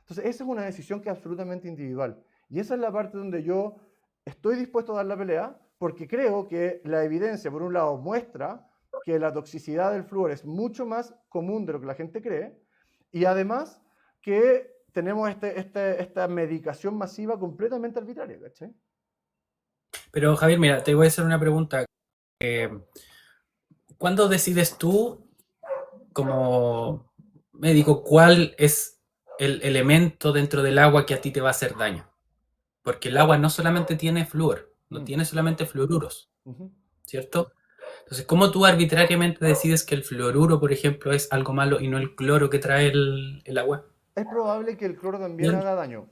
Entonces, esa es una decisión que es absolutamente individual. Y esa es la parte donde yo estoy dispuesto a dar la pelea, porque creo que la evidencia, por un lado, muestra que la toxicidad del flúor es mucho más común de lo que la gente cree, y además que tenemos esta medicación masiva completamente arbitraria, ¿cachai? Pero Javier, mira, te voy a hacer una pregunta. Eh, ¿Cuándo decides tú, como médico, cuál es el elemento dentro del agua que a ti te va a hacer daño? Porque el agua no solamente tiene flúor, no Mm, tiene solamente fluoruros, ujú. ¿cierto? Entonces, ¿cómo tú arbitrariamente decides que el fluoruro, por ejemplo, es algo malo y no el cloro que trae el agua? Es probable que el cloro también Bien, haga daño.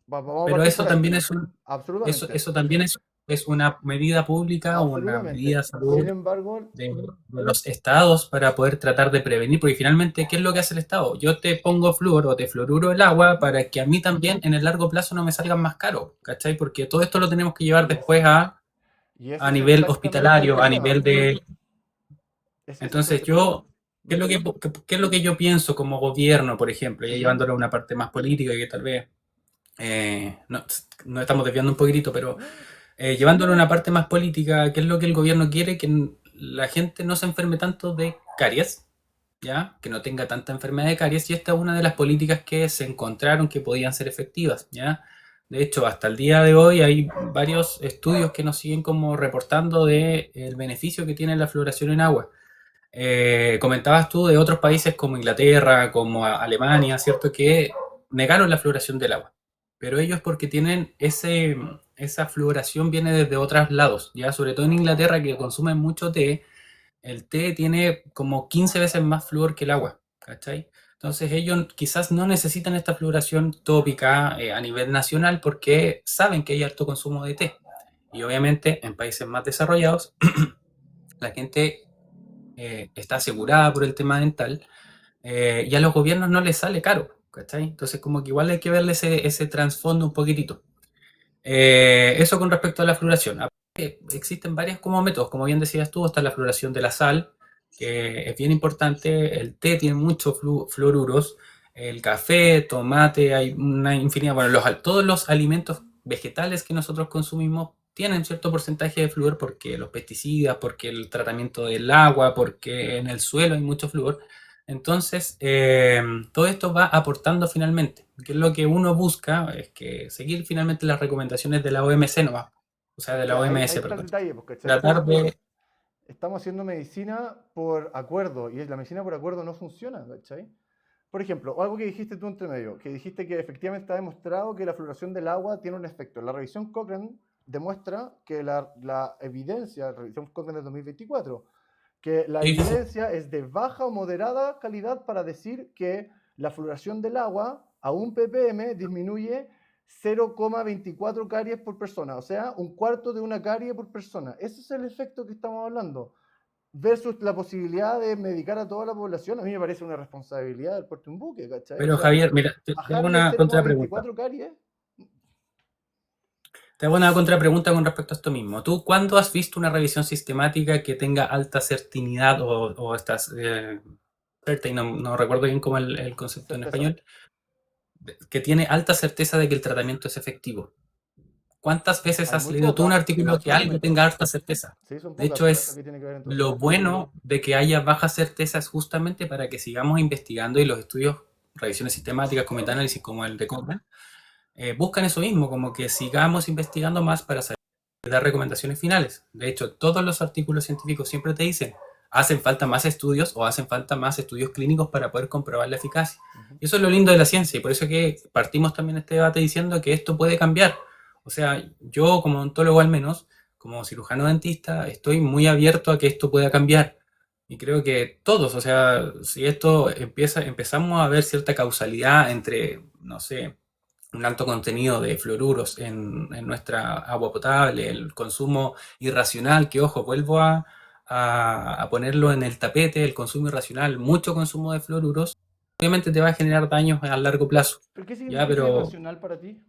Vamos a pero partir eso por ahí. también es un, Absolutamente. eso también es es una medida pública o una medida absolutamente. de Sin salud embargo, de los estados para poder tratar de prevenir, porque finalmente, ¿qué es lo que hace el estado? Yo te pongo flúor o te fluoruro el agua para que a mí también en el largo plazo no me salgan más caro, ¿cachai? Porque todo esto lo tenemos que llevar y es, después y ese a es nivel exactamente el hospitalario, a problema. nivel de... Ese es Entonces el problema. yo, qué es lo que yo pienso como gobierno, por ejemplo, ya Ujú. llevándolo a una parte más política y que tal vez no, nos estamos desviando un poquitito, pero No, llevándolo a una parte más política, ¿qué es lo que el gobierno quiere? Que la gente no se enferme tanto de caries, ¿ya? Que no tenga tanta enfermedad de caries, y esta es una de las políticas que se encontraron que podían ser efectivas, ¿ya? De hecho, hasta el día de hoy hay varios estudios que nos siguen como reportando de el beneficio que tiene la fluoración en agua. Comentabas tú de otros países como Inglaterra, como Alemania, ¿cierto? Que negaron la fluoración del agua. Pero ellos porque tienen esa fluoración viene desde otros lados, ya sobre todo en Inglaterra que consumen mucho té, el té tiene como 15 veces más flúor que el agua, ¿cachai? Entonces ellos quizás no necesitan esta fluoración tópica a nivel nacional porque saben que hay alto consumo de té. Y obviamente en países más desarrollados la gente está asegurada por el tema dental y a los gobiernos no les sale caro, ¿cachai? Entonces como que igual hay que verle ese trasfondo un poquitito. Eso con respecto a la fluoración. Aparte, existen varios como métodos, como bien decías tú, está la fluoración de la sal, que es bien importante, el té tiene muchos fluoruros, el café, tomate, hay una infinidad, bueno, todos los alimentos vegetales que nosotros consumimos tienen cierto porcentaje de flúor porque los pesticidas, porque el tratamiento del agua, porque en el suelo hay mucho flúor. Entonces, todo esto va aportando finalmente, que es lo que uno busca, es que seguir finalmente las recomendaciones de la OMC, no va, o sea, de que la ahí OMS, está el perdón. detalle, porque ¿cachai? Tratar de... Estamos haciendo medicina por acuerdo y la medicina por acuerdo no funciona, ¿cachai? Por ejemplo, algo que dijiste tú entre medio, que dijiste que efectivamente está demostrado que la fluoración del agua tiene un efecto. La revisión Cochrane demuestra que la evidencia, la revisión Cochrane de 2024, que la Sí, sí, sí. evidencia es de baja o moderada calidad para decir que la fluoración del agua a un ppm disminuye 0,24 caries por persona, o sea, un cuarto de una carie por persona. Ese es el efecto que estamos hablando. Versus la posibilidad de medicar a toda la población, a mí me parece una responsabilidad del puerto de un buque, ¿cachai? O Pero sea, Javier, mira, te hago bajarle una contrapregunta. 0,24 caries. Te hago una contrapregunta con respecto a esto mismo. ¿Tú cuándo has visto una revisión sistemática que tenga alta certinidad o estas... certain, no, no recuerdo bien cómo el concepto en Certeza. español, que tiene alta certeza de que el tratamiento es efectivo? ¿Cuántas veces Hay has muy leído tú un pocas, artículo que algo tenga absolutamente. alta certeza? Sí, son De pocas, hecho, por eso es que tiene que ver entonces. lo bueno de que haya bajas certezas justamente para que sigamos investigando y los estudios, revisiones sistemáticas, como análisis como el de Cochrane, buscan eso mismo, como que sigamos investigando más para saber dar recomendaciones finales. De hecho, todos los artículos científicos siempre te dicen, hacen falta más estudios o hacen falta más estudios clínicos para poder comprobar la eficacia. Ujú. Y eso es lo lindo de la ciencia y por eso que partimos también este debate diciendo que esto puede cambiar. O sea, yo como odontólogo al menos, como cirujano dentista, estoy muy abierto a que esto pueda cambiar. Y creo que todos, o sea, si esto empezamos a ver cierta causalidad entre, no sé, un alto contenido de fluoruros en nuestra agua potable, el consumo irracional, que ojo, vuelvo a ponerlo en el tapete, el consumo irracional, mucho consumo de fluoruros, obviamente te va a generar daños a largo plazo, ¿Pero qué ¿ya? significa Pero irracional para ti?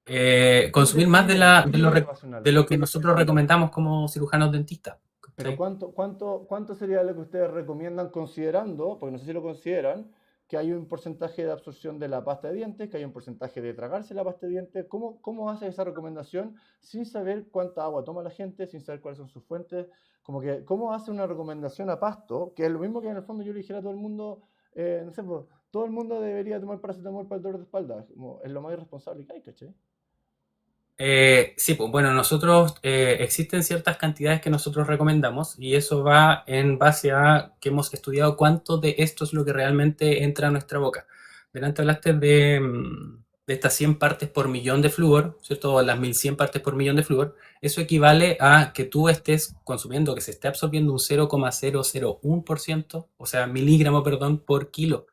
¿Quién consumir más define? de ¿Qué es irracional? de lo que nosotros recomendamos como cirujanos dentistas, Pero ¿cachai? cuánto sería lo que ustedes recomiendan considerando, porque no sé si lo consideran, que hay un porcentaje de absorción de la pasta de dientes, que hay un porcentaje de tragarse la pasta de dientes? ¿Cómo hace esa recomendación sin saber cuánta agua toma la gente, sin saber cuáles son sus fuentes? Como que, ¿cómo hace una recomendación a pasto? Que es lo mismo que en el fondo yo le dijera a todo el mundo, no sé, pues, todo el mundo debería tomar paracetamol para el dolor de espalda. Como, es lo más irresponsable que hay, ¿cachai? Sí, pues bueno, nosotros existen ciertas cantidades que nosotros recomendamos y eso va en base a que hemos estudiado cuánto de esto es lo que realmente entra a nuestra boca. Delante hablaste de estas 100 partes por millón de flúor, ¿cierto? Las 1100 partes por millón de flúor. Eso equivale a que tú estés consumiendo, que se esté absorbiendo un 0,001%, o sea, miligramo, perdón, por kilo.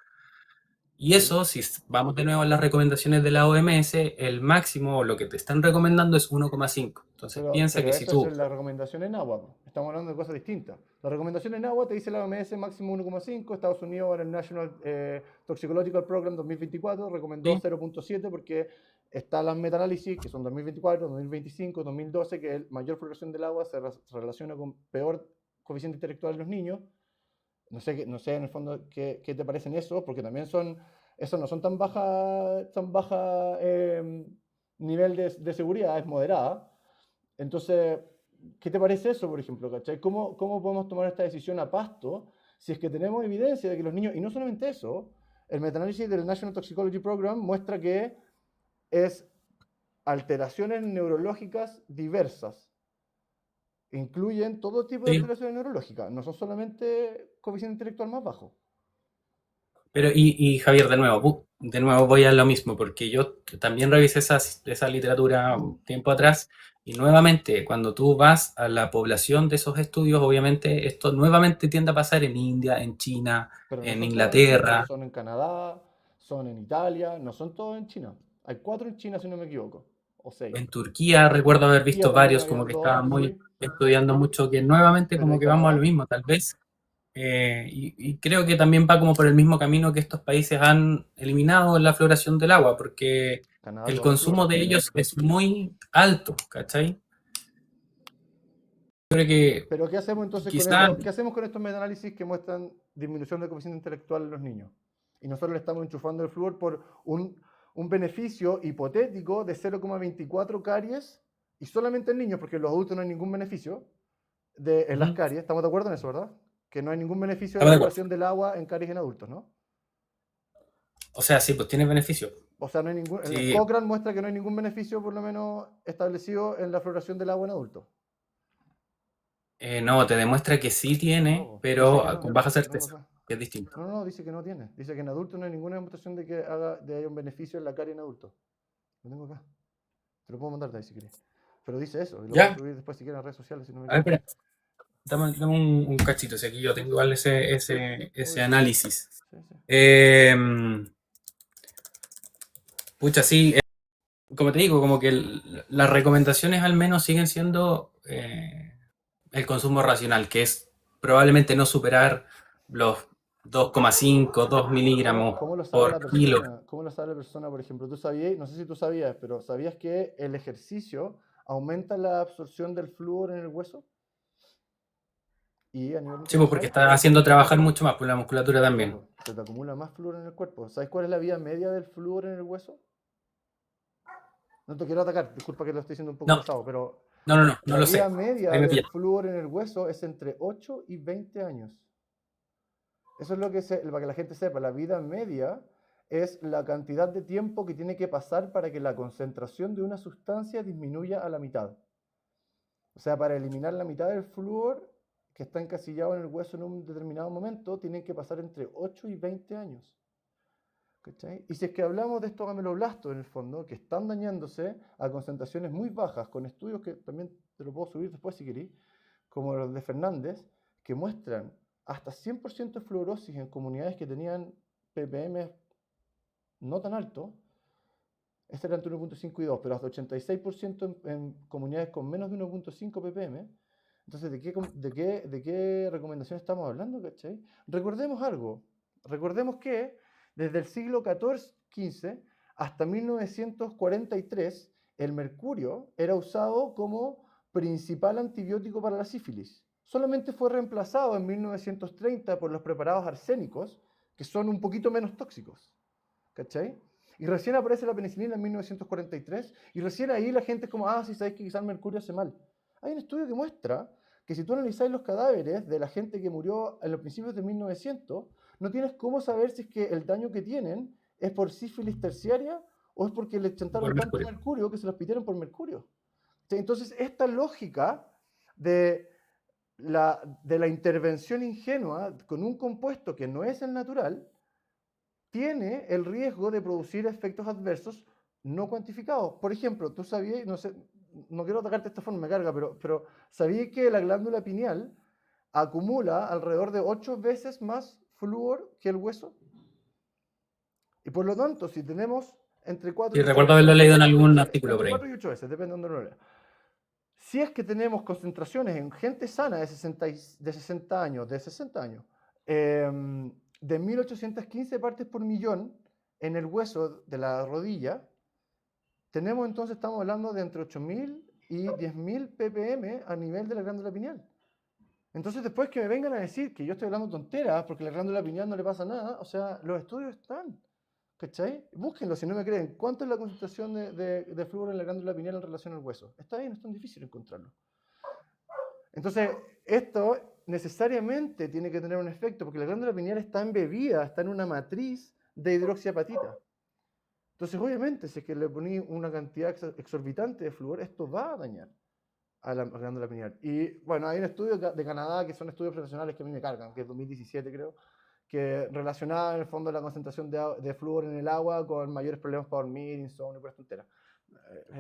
Y Sí. eso, si vamos de nuevo a las recomendaciones de la OMS, el máximo o lo que te están recomendando es 1,5. Entonces piensa Pero que si eso es tú... la recomendación en agua, po. Estamos hablando de cosas distintas. La recomendación en agua te dice la OMS máximo 1,5. Estados Unidos en el National Toxicological Program 2024 recomendó Sí, 0,7 porque están las metaanálisis que son 2024, 2025, 2012, que mayor fluoración del agua se relaciona con peor coeficiente intelectual en los niños. No sé en el fondo qué te parecen esos, porque también esos no son tan baja nivel de seguridad, es moderada. Entonces, ¿qué te parece eso, por ejemplo? ¿Cachai? ¿Cómo podemos tomar esta decisión a pasto si es que tenemos evidencia de que los niños, y no solamente eso, el metaanálisis del National Toxicology Program muestra que es alteraciones neurológicas diversas, incluyen todo tipo de sí. alteraciones neurológicas, no son solamente coeficiente intelectual más bajo. Pero, Javier, de nuevo voy a lo mismo, porque yo también revisé esa literatura un tiempo atrás, y nuevamente, cuando tú vas a la población de esos estudios, obviamente esto nuevamente tiende a pasar en India, en China, Pero no en son todos en China, Inglaterra, son en Canadá, son en Italia, no son todos en China. Hay 4 en China, si no me equivoco, o 6. en Turquía. Recuerdo haber Turquía visto también varios había como que 2, estaban muy sí. estudiando mucho, que nuevamente Pero como en que vamos a lo Canadá, mismo, tal vez. Y creo que también va como por el mismo camino que estos países han eliminado la floración del agua, porque Canadá el todavía consumo fluora. de ellos es muy alto, ¿cachai? Creo que Pero ¿qué hacemos entonces con quizás, esto? ¿Qué hacemos con estos metaanálisis que muestran disminución del coeficiente intelectual en los niños? Y nosotros le estamos enchufando el flúor por un beneficio hipotético de 0,24 caries y solamente en niños, porque en los adultos no hay ningún beneficio en las ujú, caries. ¿Estamos de acuerdo en eso, verdad? Que no hay ningún beneficio de estamos la de acuerdo. fluoración del agua en caries en adultos, ¿no? O sea, sí, pues tiene beneficio. O sea, no hay ningún, el Sí, Cochrane muestra que no hay ningún beneficio, por lo menos, establecido en la fluoración del agua en adultos. no, te demuestra que sí No, tiene, po. Dice pero que no. con baja Lo tengo certeza, acá. que es distinto. No, no, dice que no tiene. Dice que en adultos no hay ninguna demostración de que haya un beneficio en la carie en adultos. Lo tengo acá. Te lo puedo mandar de ahí si quieres. Pero dice eso, y lo puedo Ya, subir después si quieres a redes sociales, si no me a ver, equivoco. espera, dame un cachito, si aquí yo tengo igual ese Obvio. análisis. Sí, sí. Eh, pucha, sí, como te digo, como que las recomendaciones al menos siguen siendo el consumo racional, que es probablemente no superar los 2,5, 2 miligramos ¿Cómo lo sabe por la kilo. persona? ¿Cómo lo sabe la persona, por ejemplo? Tú sabías, no sé si tú sabías, pero ¿sabías que el ejercicio aumenta la absorción del flúor en el hueso? Y a nivel Sí, pues porque internacional, está haciendo trabajar mucho más por la musculatura ya, también. pues, se te acumula más flúor en el cuerpo. ¿Sabes cuál es la vida media del flúor en el hueso? No te quiero atacar, disculpa que lo estoy diciendo un poco No, pesado, pero no la lo vida sé. Ahí media me del pilla. flúor en el hueso es entre 8 y 20 años. Eso es lo que para que la gente sepa, la vida media es la cantidad de tiempo que tiene que pasar para que la concentración de una sustancia disminuya a la mitad. O sea, para eliminar la mitad del flúor que está encasillado en el hueso en un determinado momento, tienen que pasar entre 8 y 20 años. ¿Cachai? Y si es que hablamos de estos ameloblastos, en el fondo, que están dañándose a concentraciones muy bajas, con estudios que también te lo puedo subir después si queréis, como los de Fernández, que muestran hasta 100% de fluorosis en comunidades que tenían ppm no tan altos, este era entre 1,5 y 2, pero hasta 86% en comunidades con menos de 1,5 ppm. Entonces, ¿de qué recomendación estamos hablando? ¿Cachai? Recordemos algo. Recordemos que desde el siglo XIV-XV hasta 1943, el mercurio era usado como principal antibiótico para la sífilis. Solamente fue reemplazado en 1930 por los preparados arsénicos, que son un poquito menos tóxicos. ¿Cachai? Y recién aparece la penicilina en 1943 y recién ahí la gente es como, ah, sí, sabéis que quizás el mercurio hace mal. Hay un estudio que muestra que si tú analizáis los cadáveres de la gente que murió en los principios de 1900, no tienes cómo saber si es que el daño que tienen es por sífilis terciaria o es porque le chantaron Por tanto mercurio. mercurio que se los pidieron por mercurio. Entonces, esta lógica de de la intervención ingenua con un compuesto que no es el natural, tiene el riesgo de producir efectos adversos no cuantificados. Por ejemplo, tú sabías, no sé, no quiero atacarte de esta forma, me carga, pero ¿sabías que la glándula pineal acumula alrededor de 8 veces más flúor que el hueso? Y por lo tanto, si tenemos entre 4 Y y 8 recuerdo haberlo veces, leído en algún artículo por entre ahí. 4 y 8 veces, depende de donde lo lea. Si es que tenemos concentraciones en gente sana de 60 años, de 1815 partes por millón en el hueso de la rodilla, tenemos entonces, estamos hablando de entre 8.000 y 10.000 ppm a nivel de la glándula pineal. Entonces, después que me vengan a decir que yo estoy hablando tonteras porque a la glándula pineal no le pasa nada, o sea, los estudios están. ¿Cachai? Búsquenlo si no me creen. ¿Cuánto es la concentración de flúor en la glándula pineal en relación al hueso? Está ahí, no es tan difícil encontrarlo. Entonces, esto necesariamente tiene que tener un efecto, porque la glándula pineal está embebida, está en una matriz de hidroxiapatita. Entonces, obviamente, si es que le poní una cantidad exorbitante de flúor, esto va a dañar a la glándula pineal. Y bueno, hay un estudio de Canadá que son estudios profesionales que a mí me cargan, que es 2017 creo, que relacionaba en el fondo la concentración de flúor en el agua con mayores problemas para dormir, insomnio, por tonteras.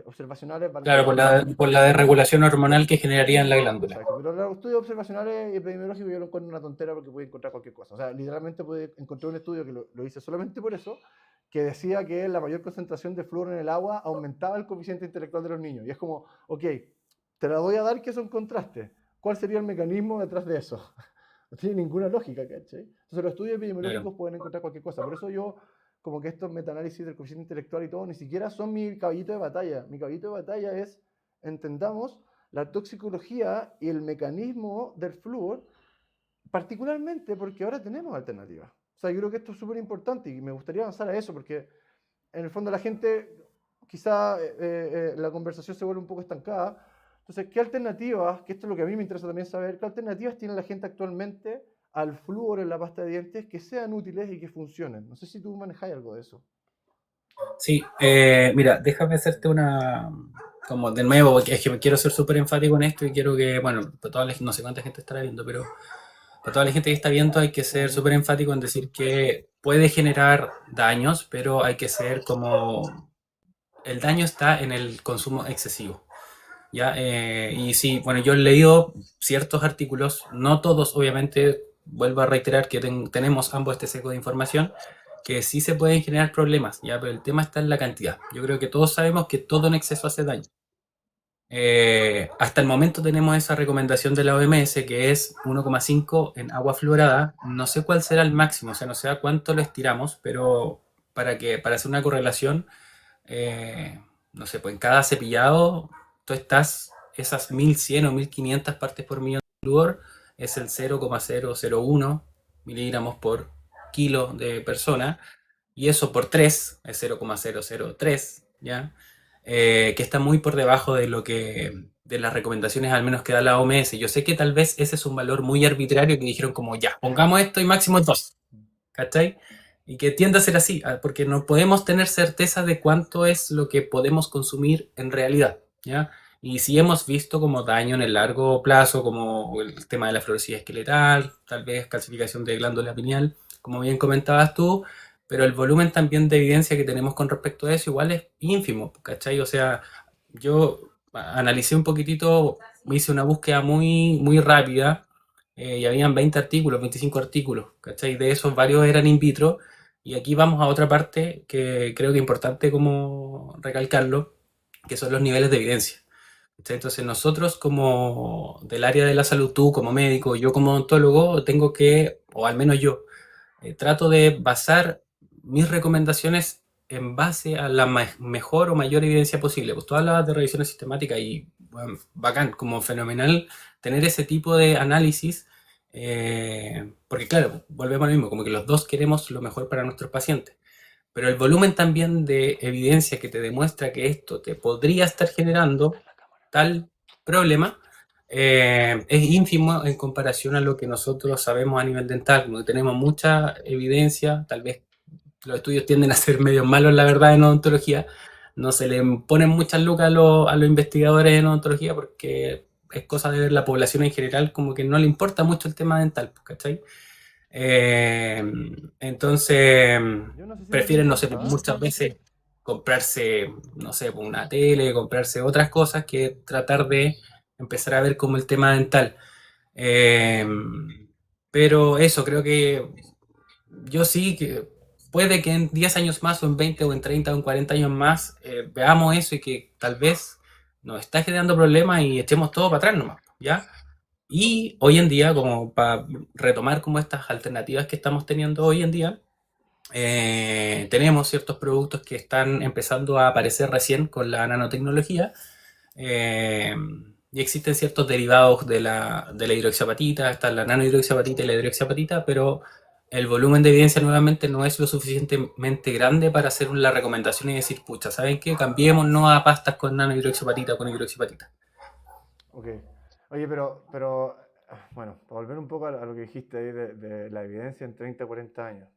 Observacionales. Claro, por la desregulación hormonal que generaría en la glándula. Exacto, pero los estudios observacionales y epidemiológicos yo lo encuentro una tontera porque puede encontrar cualquier cosa. O sea, literalmente puede encontrar un estudio que lo hice solamente por eso, que decía que la mayor concentración de flúor en el agua aumentaba el coeficiente intelectual de los niños. Y es como, ok, te la voy a dar que eso en contraste. ¿Cuál sería el mecanismo detrás de eso? No tiene ninguna lógica, ¿cachai? Entonces los estudios epidemiológicos Claro. pueden encontrar cualquier cosa. Por eso yo, como que estos metaanálisis del coeficiente intelectual y todo, ni siquiera son mi caballito de batalla. Mi caballito de batalla es, entendamos la toxicología y el mecanismo del flúor, particularmente porque ahora tenemos alternativas. O sea, yo creo que esto es súper importante y me gustaría avanzar a eso porque en el fondo la gente, quizá la conversación se vuelve un poco estancada. Entonces, ¿qué alternativas, que esto es lo que a mí me interesa también saber, qué alternativas tiene la gente actualmente al flúor en la pasta de dientes que sean útiles y que funcionen? No sé si tú manejas algo de eso. Sí, mira, déjame hacerte una, como de nuevo, porque es que quiero ser súper enfático en esto y quiero que, bueno, para toda no sé cuánta gente estará viendo, pero para toda la gente que está viendo hay que ser súper enfático en decir que puede generar daños, pero hay que ser como, el daño está en el consumo excesivo. ¿Ya? Y sí, bueno, yo he leído ciertos artículos, no todos, obviamente, vuelvo a reiterar que tenemos ambos este seco de información, que sí se pueden generar problemas, ¿ya? Pero el tema está en la cantidad. Yo creo que todos sabemos que todo en exceso hace daño. Hasta el momento tenemos esa recomendación de la OMS que es 1,5 en agua fluorada. No sé cuál será el máximo, o sea, no sé a cuánto lo estiramos, pero para hacer una correlación, no sé, pues en cada cepillado tú estás esas 1100 o 1500 partes por millón de flúor, es el 0,001 miligramos por kilo de persona, y eso por 3 es 0,003, ¿ya? Que está muy por debajo de lo que de las recomendaciones al menos que da la OMS. Yo sé que tal vez ese es un valor muy arbitrario que dijeron como ya, pongamos esto y máximo 2, ¿cachai? Y que tiende a ser así, porque no podemos tener certeza de cuánto es lo que podemos consumir en realidad, ¿ya? Y si hemos visto como daño en el largo plazo, como el tema de la fluorosis esqueletal, tal vez calcificación de glándula pineal, como bien comentabas tú, pero el volumen también de evidencia que tenemos con respecto a eso igual es ínfimo, ¿cachai? O sea, yo analicé un poquitito, hice una búsqueda muy, muy rápida, y habían 20 artículos, 25 artículos, ¿cachai? De esos varios eran in vitro, y aquí vamos a otra parte que creo que es importante como recalcarlo, que son los niveles de evidencia. ¿Cachai? Entonces nosotros como del área de la salud, tú como médico, yo como odontólogo, tengo que, o al menos yo, trato de basar mis recomendaciones en base a la mejor o mayor evidencia posible. Pues tú hablabas de revisiones sistemáticas y bueno, bacán, como fenomenal tener ese tipo de análisis, porque claro, volvemos a lo mismo, como que los dos queremos lo mejor para nuestros pacientes, pero el volumen también de evidencia que te demuestra que esto te podría estar generando tal problema es ínfimo en comparación a lo que nosotros sabemos a nivel dental, como que tenemos mucha evidencia, tal vez los estudios tienden a ser medio malos, la verdad, en odontología, no se le ponen muchas lucas a los investigadores en odontología porque es cosa de ver la población en general, como que no le importa mucho el tema dental, ¿cachai? Eh, entonces, Yo no sé si les prefieren, no sé, importa, ¿eh? muchas veces comprarse, no sé, una tele, comprarse otras cosas que tratar de empezar a ver como el tema dental. Eh, pero eso, creo que yo sí que puede que en 10 años más, o en 20, o en 30, o en 40 años más, veamos eso y que tal vez nos está generando problemas y echemos todo para atrás nomás, ¿ya? Y hoy en día, como para retomar como estas alternativas que estamos teniendo hoy en día, tenemos ciertos productos que están empezando a aparecer recién con la nanotecnología, eh, y existen ciertos derivados de la hidroxiapatita, está la nanohidroxiapatita y la hidroxiapatita, pero el volumen de evidencia nuevamente no es lo suficientemente grande para hacer la recomendación y decir, pucha, ¿saben qué? Cambiémonos a pastas con nanohidroxiapatita o con hidroxiapatita. Ok. Oye, bueno, para volver un poco a lo que dijiste ahí de la evidencia en 30 40 años.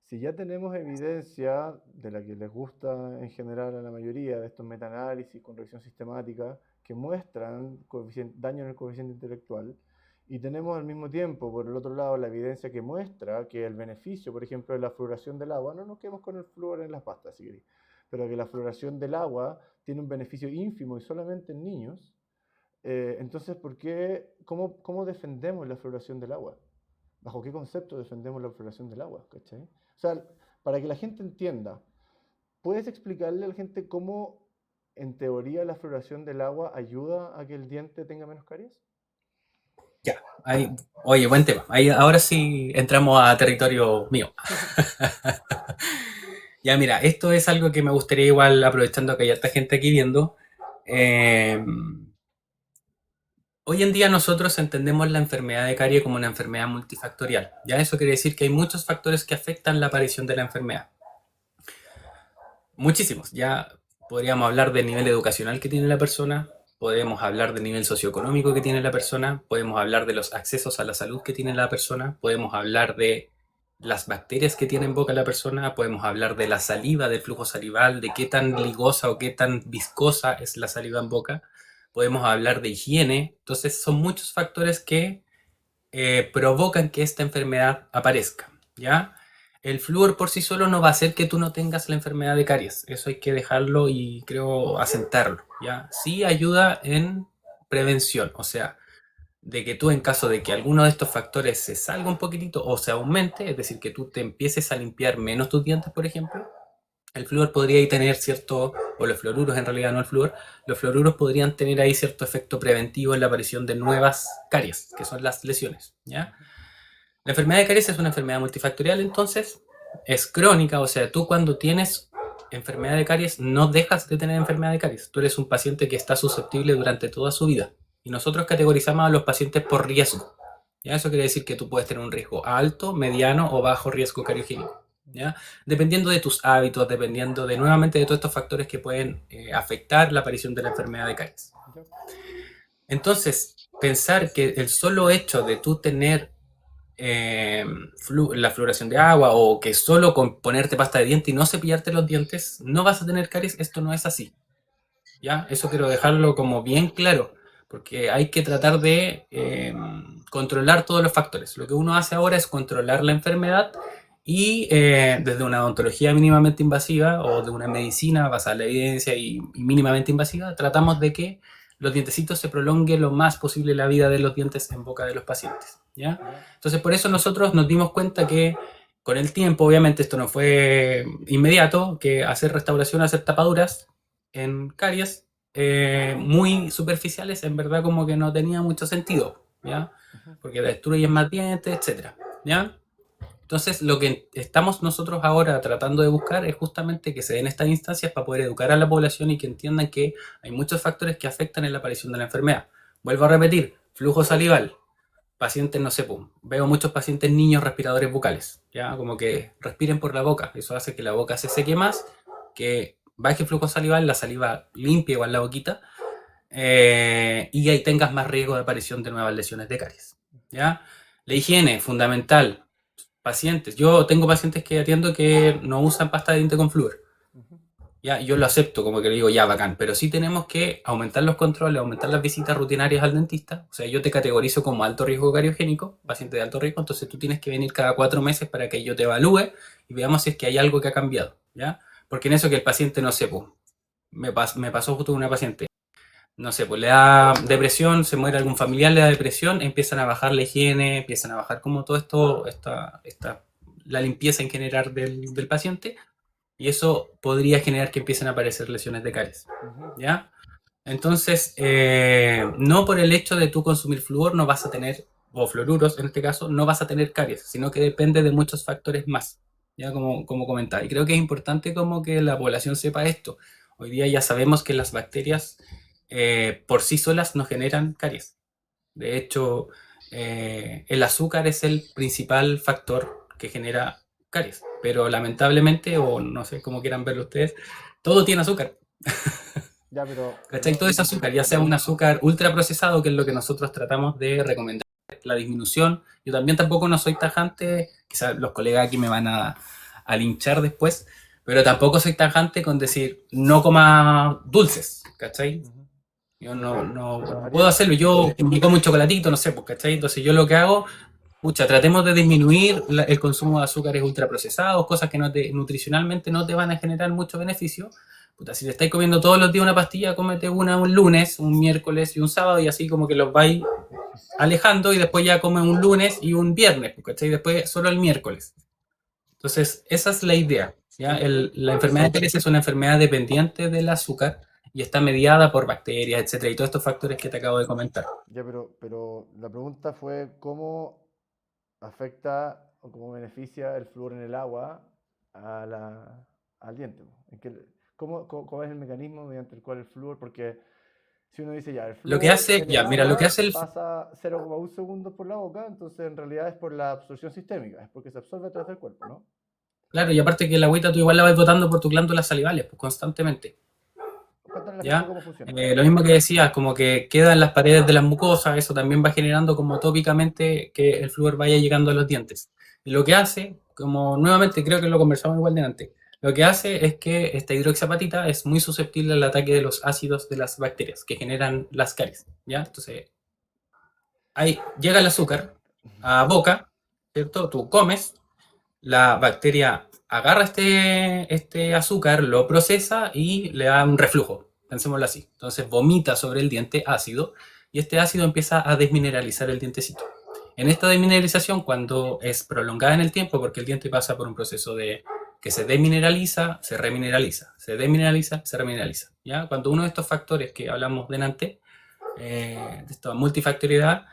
Si ya tenemos evidencia de la que les gusta en general a la mayoría de estos metaanálisis con revisión sistemática que muestran daño en el coeficiente intelectual, y tenemos al mismo tiempo, por el otro lado, la evidencia que muestra que el beneficio, por ejemplo, de la fluoración del agua, no nos quedemos con el flúor en las pastas, si queréis, pero que la fluoración del agua tiene un beneficio ínfimo y solamente en niños, entonces, cómo defendemos la fluoración del agua? ¿Bajo qué concepto defendemos la fluoración del agua? ¿Cachai? O sea, para que la gente entienda, ¿puedes explicarle a la gente cómo, en teoría, la fluoración del agua ayuda a que el diente tenga menos caries? Ya, ahí, oye, buen tema. Ahí, ahora sí entramos a territorio mío. Ya, mira, esto es algo que me gustaría igual, aprovechando que hay harta gente aquí viendo. eh, Hoy en día nosotros entendemos la enfermedad de carie como una enfermedad multifactorial. Ya eso quiere decir que hay muchos factores que afectan la aparición de la enfermedad. Muchísimos. Ya podríamos hablar del nivel educacional que tiene la persona, podemos hablar del nivel socioeconómico que tiene la persona, podemos hablar de los accesos a la salud que tiene la persona, podemos hablar de las bacterias que tiene en boca la persona, podemos hablar de la saliva, del flujo salival, de qué tan ligosa o qué tan viscosa es la saliva en boca, podemos hablar de higiene. Entonces son muchos factores que provocan que esta enfermedad aparezca, ¿ya? El flúor por sí solo no va a hacer que tú no tengas la enfermedad de caries. Eso hay que dejarlo y creo asentarlo, ¿ya? Sí ayuda en prevención, o sea, de que tú en caso de que alguno de estos factores se salga un poquitito o se aumente, es decir, que tú te empieces a limpiar menos tus dientes, por ejemplo, el flúor podría ahí tener cierto, o los fluoruros en realidad, no el flúor, los fluoruros podrían tener ahí cierto efecto preventivo en la aparición de nuevas caries, que son las lesiones, ¿ya? La enfermedad de caries es una enfermedad multifactorial, entonces es crónica, o sea, tú cuando tienes enfermedad de caries no dejas de tener enfermedad de caries. Tú eres un paciente que está susceptible durante toda su vida. Y nosotros categorizamos a los pacientes por riesgo. ¿Ya? Eso quiere decir que tú puedes tener un riesgo alto, mediano o bajo riesgo cariogénico. ¿Ya? Dependiendo de tus hábitos, dependiendo de nuevamente de todos estos factores que pueden afectar la aparición de la enfermedad de caries. Entonces, pensar que el solo hecho de tú tener la fluoración de agua o que solo con ponerte pasta de diente y no cepillarte los dientes no vas a tener caries, esto no es así. ¿Ya? Eso quiero dejarlo como bien claro, porque hay que tratar de controlar todos los factores. Lo que uno hace ahora es controlar la enfermedad y desde una odontología mínimamente invasiva o de una medicina basada en la evidencia y mínimamente invasiva, tratamos de que los dientecitos se prolongue lo más posible la vida de los dientes en boca de los pacientes. ¿Ya? Entonces, por eso nosotros nos dimos cuenta que con el tiempo, obviamente esto no fue inmediato, que hacer restauración, hacer tapaduras en caries muy superficiales, en verdad como que no tenía mucho sentido, ¿ya? Porque destruyen más dientes, etcétera, ¿ya? Entonces, lo que estamos nosotros ahora tratando de buscar es justamente que se den estas instancias para poder educar a la población y que entiendan que hay muchos factores que afectan en la aparición de la enfermedad. Vuelvo a repetir, flujo salival, pacientes, no sé, pum, veo muchos pacientes niños respiradores bucales, ¿ya? Como que respiren por la boca, eso hace que la boca se seque más, que baje el flujo salival, la saliva limpia igual la boquita, y ahí tengas más riesgo de aparición de nuevas lesiones de caries, ¿ya? La higiene, fundamental. Pacientes, yo tengo pacientes que atiendo que no usan pasta de diente con flúor. Ya, yo lo acepto, como que le digo, ya, bacán, pero sí tenemos que aumentar los controles, aumentar las visitas rutinarias al dentista. O sea, yo te categorizo como alto riesgo cariogénico, paciente de alto riesgo, entonces tú tienes que venir cada 4 meses para que yo te evalúe y veamos si es que hay algo que ha cambiado, ¿ya? Porque en eso que el paciente, no sé, pues, me pasó justo con una paciente, no sé, pues le da depresión, se muere algún familiar, le da depresión, empiezan a bajar la higiene, empiezan a bajar como todo esto, la limpieza en general del paciente, y eso podría generar que empiecen a aparecer lesiones de caries, ¿ya? Entonces, no por el hecho de tú consumir flúor no vas a tener, o fluoruros en este caso, no vas a tener caries, sino que depende de muchos factores más, ya como comentaba. Y creo que es importante como que la población sepa esto. Hoy día ya sabemos que las bacterias por sí solas no generan caries. De hecho, el azúcar es el principal factor que genera caries, pero lamentablemente, o no sé cómo quieran verlo ustedes, todo tiene azúcar. Ya, pero ¿Cachai? Todo ese azúcar, ya sea un azúcar ultra procesado, que es lo que nosotros tratamos de recomendar, la disminución. Yo también tampoco no soy tajante, quizás los colegas aquí me van a linchar después, pero tampoco soy tajante con decir no coma dulces, ¿cachai? Yo no puedo hacerlo, yo me como un chocolatito, no sé, pues, ¿cachai? Entonces yo lo que hago, pucha, tratemos de disminuir el consumo de azúcares ultraprocesados, cosas que nutricionalmente no te van a generar mucho beneficio. Puta, si te estáis comiendo todos los días una pastilla, cómete una un lunes, un miércoles y un sábado, y así como que los vais alejando, y después ya comes un lunes y un viernes, ¿cachai? Después solo el miércoles. Entonces, esa es la idea, ¿ya? La enfermedad de Caries es una enfermedad dependiente del azúcar y está mediada por bacterias, etcétera, y todos estos factores que te acabo de comentar. ya, pero la pregunta fue cómo afecta o cómo beneficia el flúor en el agua al diente. ¿Cuál es el mecanismo mediante el cual el flúor? Porque si uno dice ya, el Lo que flúor hace, en el ya, mira, lo que agua hace el, pasa 0,1 segundos por la boca, entonces en realidad es por la absorción sistémica, es porque se absorbe a través del cuerpo, ¿no? claro, y aparte que la agüita tú igual la vas botando por tus glándulas salivales, pues constantemente, Cuéntale a la gente ¿ya? cómo funciona. Lo mismo que decías, como que queda en las paredes de las mucosas, eso también va generando como tópicamente que el flúor vaya llegando a los dientes. Y lo que hace, como nuevamente creo que lo conversamos igual delante, lo que hace es que esta hidroxiapatita es muy susceptible al ataque de los ácidos de las bacterias que generan las caries, ¿ya? Entonces, ahí llega el azúcar a boca, ¿cierto? Tú comes, la bacteria agarra este azúcar, lo procesa y le da un reflujo, pensémoslo así. Entonces vomita sobre el diente ácido y este ácido empieza a desmineralizar el dientecito. En esta desmineralización, cuando es prolongada en el tiempo, porque el diente pasa por un proceso de que se desmineraliza, se remineraliza, se desmineraliza, se remineraliza. ¿Ya? Cuando uno de estos factores que hablamos delante, de esta multifactoriedad,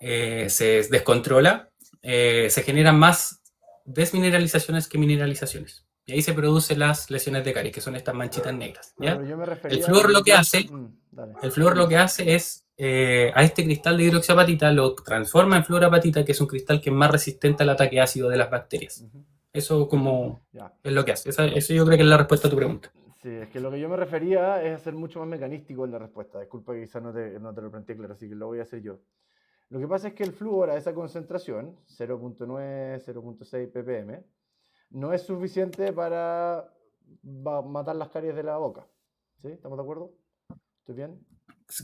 se descontrola, se generan más desmineralizaciones que mineralizaciones. Y ahí se producen las lesiones de caries, que son estas manchitas negras. No, ¿ya? pero yo me El refería flúor cuando lo que tú... hace, dale. el flúor lo que hace es a este cristal de hidroxiapatita lo transforma en fluorapatita, que es un cristal que es más resistente al ataque ácido de las bacterias. Eso como Ya. es lo que hace. Eso yo creo que es la respuesta a tu pregunta. Sí, es que lo que yo me refería es hacer mucho más mecanístico en la respuesta. Disculpa que quizás no te lo planteé claro, así que lo voy a hacer yo. Lo que pasa es que el flúor a esa concentración, 0,9, 0,6 ppm, no es suficiente para matar las caries de la boca. ¿Sí? ¿Estamos de acuerdo? ¿Estoy bien?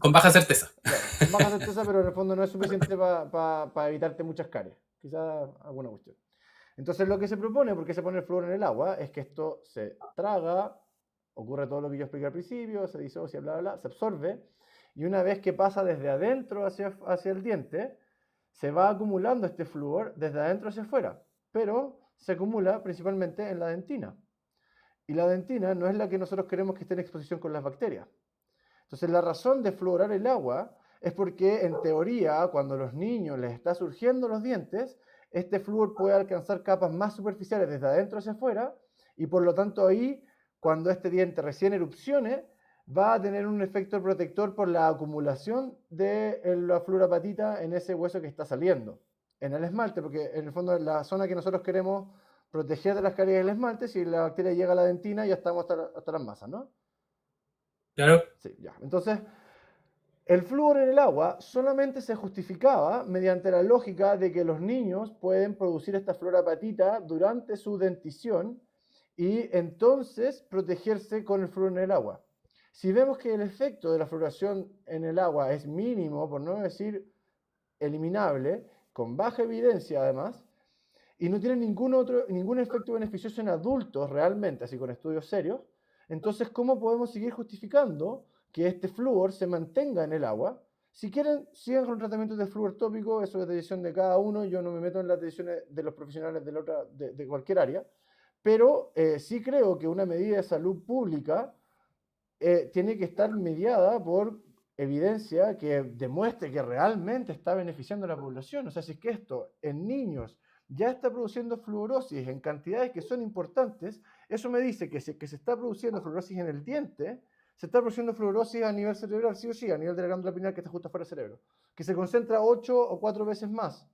Con baja certeza. Claro, con baja certeza, pero en el fondo no es suficiente para evitarte muchas caries. Quizás alguna cuestión. Entonces lo que se propone, porque se pone el flúor en el agua, es que esto se traga, ocurre todo lo que yo expliqué al principio, se disocia, bla, bla, bla, se absorbe, y una vez que pasa desde adentro hacia el diente, se va acumulando este flúor desde adentro hacia afuera, pero se acumula principalmente en la dentina. Y la dentina no es la que nosotros queremos que esté en exposición con las bacterias. Entonces la razón de fluorar el agua es porque en teoría cuando a los niños les está surgiendo los dientes, este flúor puede alcanzar capas más superficiales desde adentro hacia afuera y por lo tanto ahí cuando este diente recién erupcione va a tener un efecto protector por la acumulación de la fluorapatita en ese hueso que está saliendo, en el esmalte, porque en el fondo es la zona que nosotros queremos proteger de las caries del esmalte. Si la bacteria llega a la dentina ya estamos hasta las masas, ¿no? Claro. Sí, ya. Entonces, el flúor en el agua solamente se justificaba mediante la lógica de que los niños pueden producir esta fluorapatita durante su dentición y entonces protegerse con el flúor en el agua. Si vemos que el efecto de la fluoración en el agua es mínimo, por no decir eliminable, con baja evidencia además, y no tiene ningún efecto beneficioso en adultos realmente, así con estudios serios, entonces, ¿cómo podemos seguir justificando que este flúor se mantenga en el agua Si quieren, sigan con el tratamiento de flúor tópico, eso es decisión de cada uno, yo no me meto en las decisiones de los profesionales de cualquier área, pero sí creo que una medida de salud pública tiene que estar mediada por evidencia que demuestre que realmente está beneficiando a la población. O sea, si es que esto en niños ya está produciendo fluorosis en cantidades que son importantes, eso me dice que si que se está produciendo fluorosis en el diente, se está produciendo fluorosis a nivel cerebral, sí o sí, a nivel de la glándula pineal que está justo fuera del cerebro, que se concentra 8 o 4 veces más.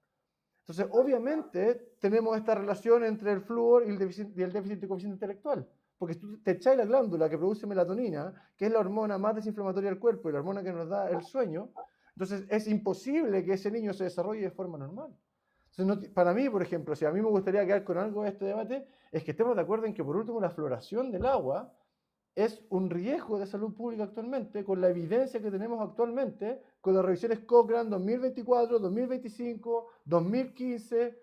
Entonces, obviamente, tenemos esta relación entre el flúor y el déficit de coeficiente intelectual. Porque si tú te echas la glándula que produce melatonina, que es la hormona más desinflamatoria del cuerpo y la hormona que nos da el sueño, entonces es imposible que ese niño se desarrolle de forma normal. Entonces, para mí, por ejemplo, si a mí me gustaría quedar con algo de este debate, es que estemos de acuerdo en que, por último, la fluoración del agua es un riesgo de salud pública actualmente, con la evidencia que tenemos actualmente, con las revisiones Cochrane 2024, 2025, 2015,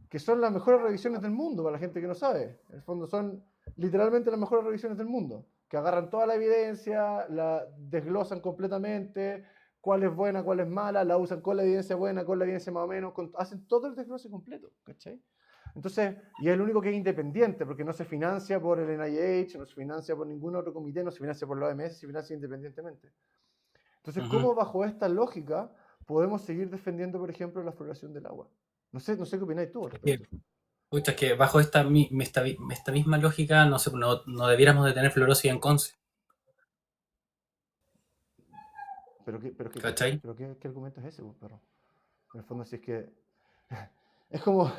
que son las mejores revisiones del mundo para la gente que no sabe. En el fondo son literalmente las mejores revisiones del mundo, que agarran toda la evidencia, la desglosan completamente, cuál es buena, cuál es mala, la usan con la evidencia buena, con la evidencia más o menos, hacen todo el desglose completo, ¿cachai? Entonces, y es el único que es independiente, porque no se financia por el NIH, no se financia por ningún otro comité, no se financia por la OMS, se financia independientemente. Entonces, ¿cómo bajo esta lógica podemos seguir defendiendo, por ejemplo, la fluoración del agua? No sé qué opináis tú al respecto. Pucha, es que bajo esta misma lógica no, no debiéramos de tener fluorosis en Conce, ¿cachai? ¿Qué argumento es ese, pues, perro? En el fondo, si es que es como,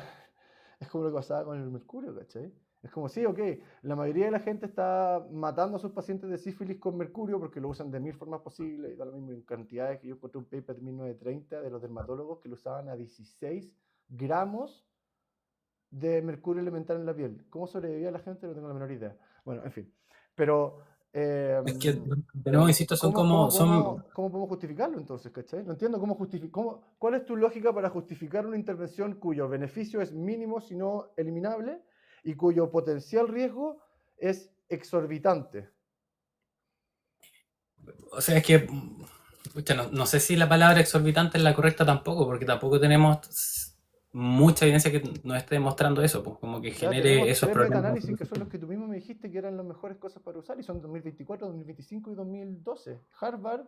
es como lo que pasaba con el mercurio, ¿cachai? Es como, sí, ok, la mayoría de la gente está matando a sus pacientes de sífilis con mercurio porque lo usan de mil formas posibles y da lo mismo en cantidades que yo encontré un paper de 1930 de los dermatólogos que lo usaban a 16 gramos de mercurio elemental en la piel. ¿Cómo sobrevivía la gente? No tengo la menor idea. Bueno, en fin. Pero, Es que, de nuevo, insisto, ¿cómo podemos justificarlo entonces, cachai? No entiendo cuál es tu lógica para justificar una intervención cuyo beneficio es mínimo, si no eliminable, y cuyo potencial riesgo es exorbitante. O sea, es que, pucha, no sé si la palabra exorbitante es la correcta tampoco, porque tampoco tenemos mucha evidencia que nos esté demostrando eso, pues como que O sea, genere tenemos esos 3 problemas. metaanálisis que son los que tú mismo me dijiste que eran las mejores cosas para usar, y son 2024, 2025 y 2012. Harvard,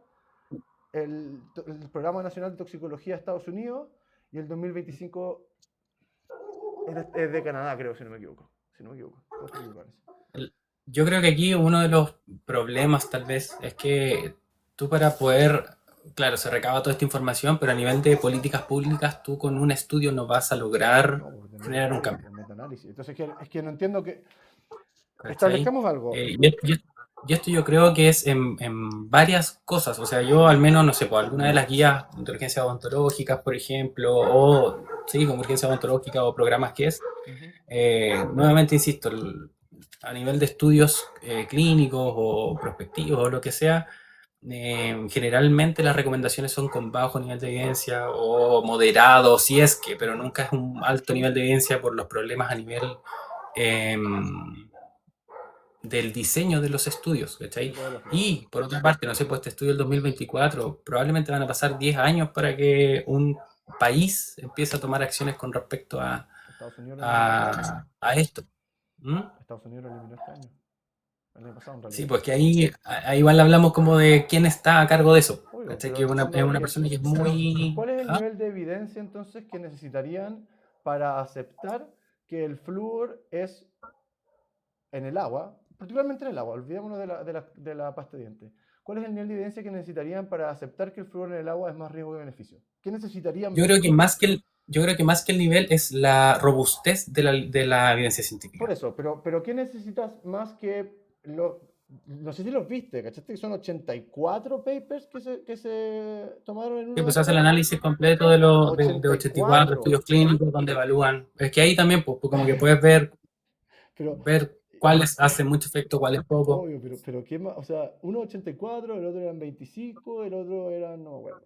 el Programa Nacional de Toxicología de Estados Unidos, y el 2025 es de Canadá, creo, si no me equivoco. Si no me equivoco. Yo creo que aquí uno de los problemas tal vez es que tú para poder, claro, se recaba toda esta información, pero a nivel de políticas públicas tú con un estudio no vas a lograr No, pues de generar un metaanálisis, cambio. pues metaanálisis. Entonces es que no entiendo que... ¿Cachai? Establezcamos algo. Y esto yo creo que es en varias cosas. O sea, yo al menos, no sé, por alguna de las guías de urgencias odontológicas, por ejemplo, o sí, como urgencia odontológica o programas que es, nuevamente insisto, a nivel de estudios clínicos o prospectivos o lo que sea, generalmente las recomendaciones son con bajo nivel de evidencia o moderado, si es que, pero nunca es un alto nivel de evidencia por los problemas a nivel del diseño de los estudios, ¿cachai? Y por otra parte, no sé, pues este estudio del 2024, probablemente van a pasar 10 años para que un país empiece a tomar acciones con respecto Estados Unidos lo eliminó este año. a esto. ¿Mm? Estados Unidos lo eliminó este año. El año pasado, en Sí, realidad. pues que ahí igual hablamos como de quién está a cargo de eso. Obvio, ¿Cachai? pero Que en el es fondo, una persona que es pero muy... ¿cuál es el ¿Ah? nivel de evidencia entonces que necesitarían para aceptar que el flúor es en el agua, particularmente en el agua, olvidémonos de la pasta de dientes? ¿Cuál es el nivel de evidencia que necesitarían para aceptar que el flúor en el agua es más riesgo que beneficio? ¿Qué necesitarían Yo ver? creo que yo creo que más que el nivel es la robustez de la evidencia Por científica. eso, pero ¿qué necesitas más que no sé si los viste, ¿cachaste que son 84 papers que se tomaron en Sí, una pues hace el década? análisis completo de 84 estudios 84. clínicos donde evalúan. Es que ahí también, pues, como que puedes Pero, ver cuáles hacen mucho efecto, cuáles poco. obvio, pero ¿qué más? O sea, uno 84, el otro eran 25, el otro eran, no me acuerdo.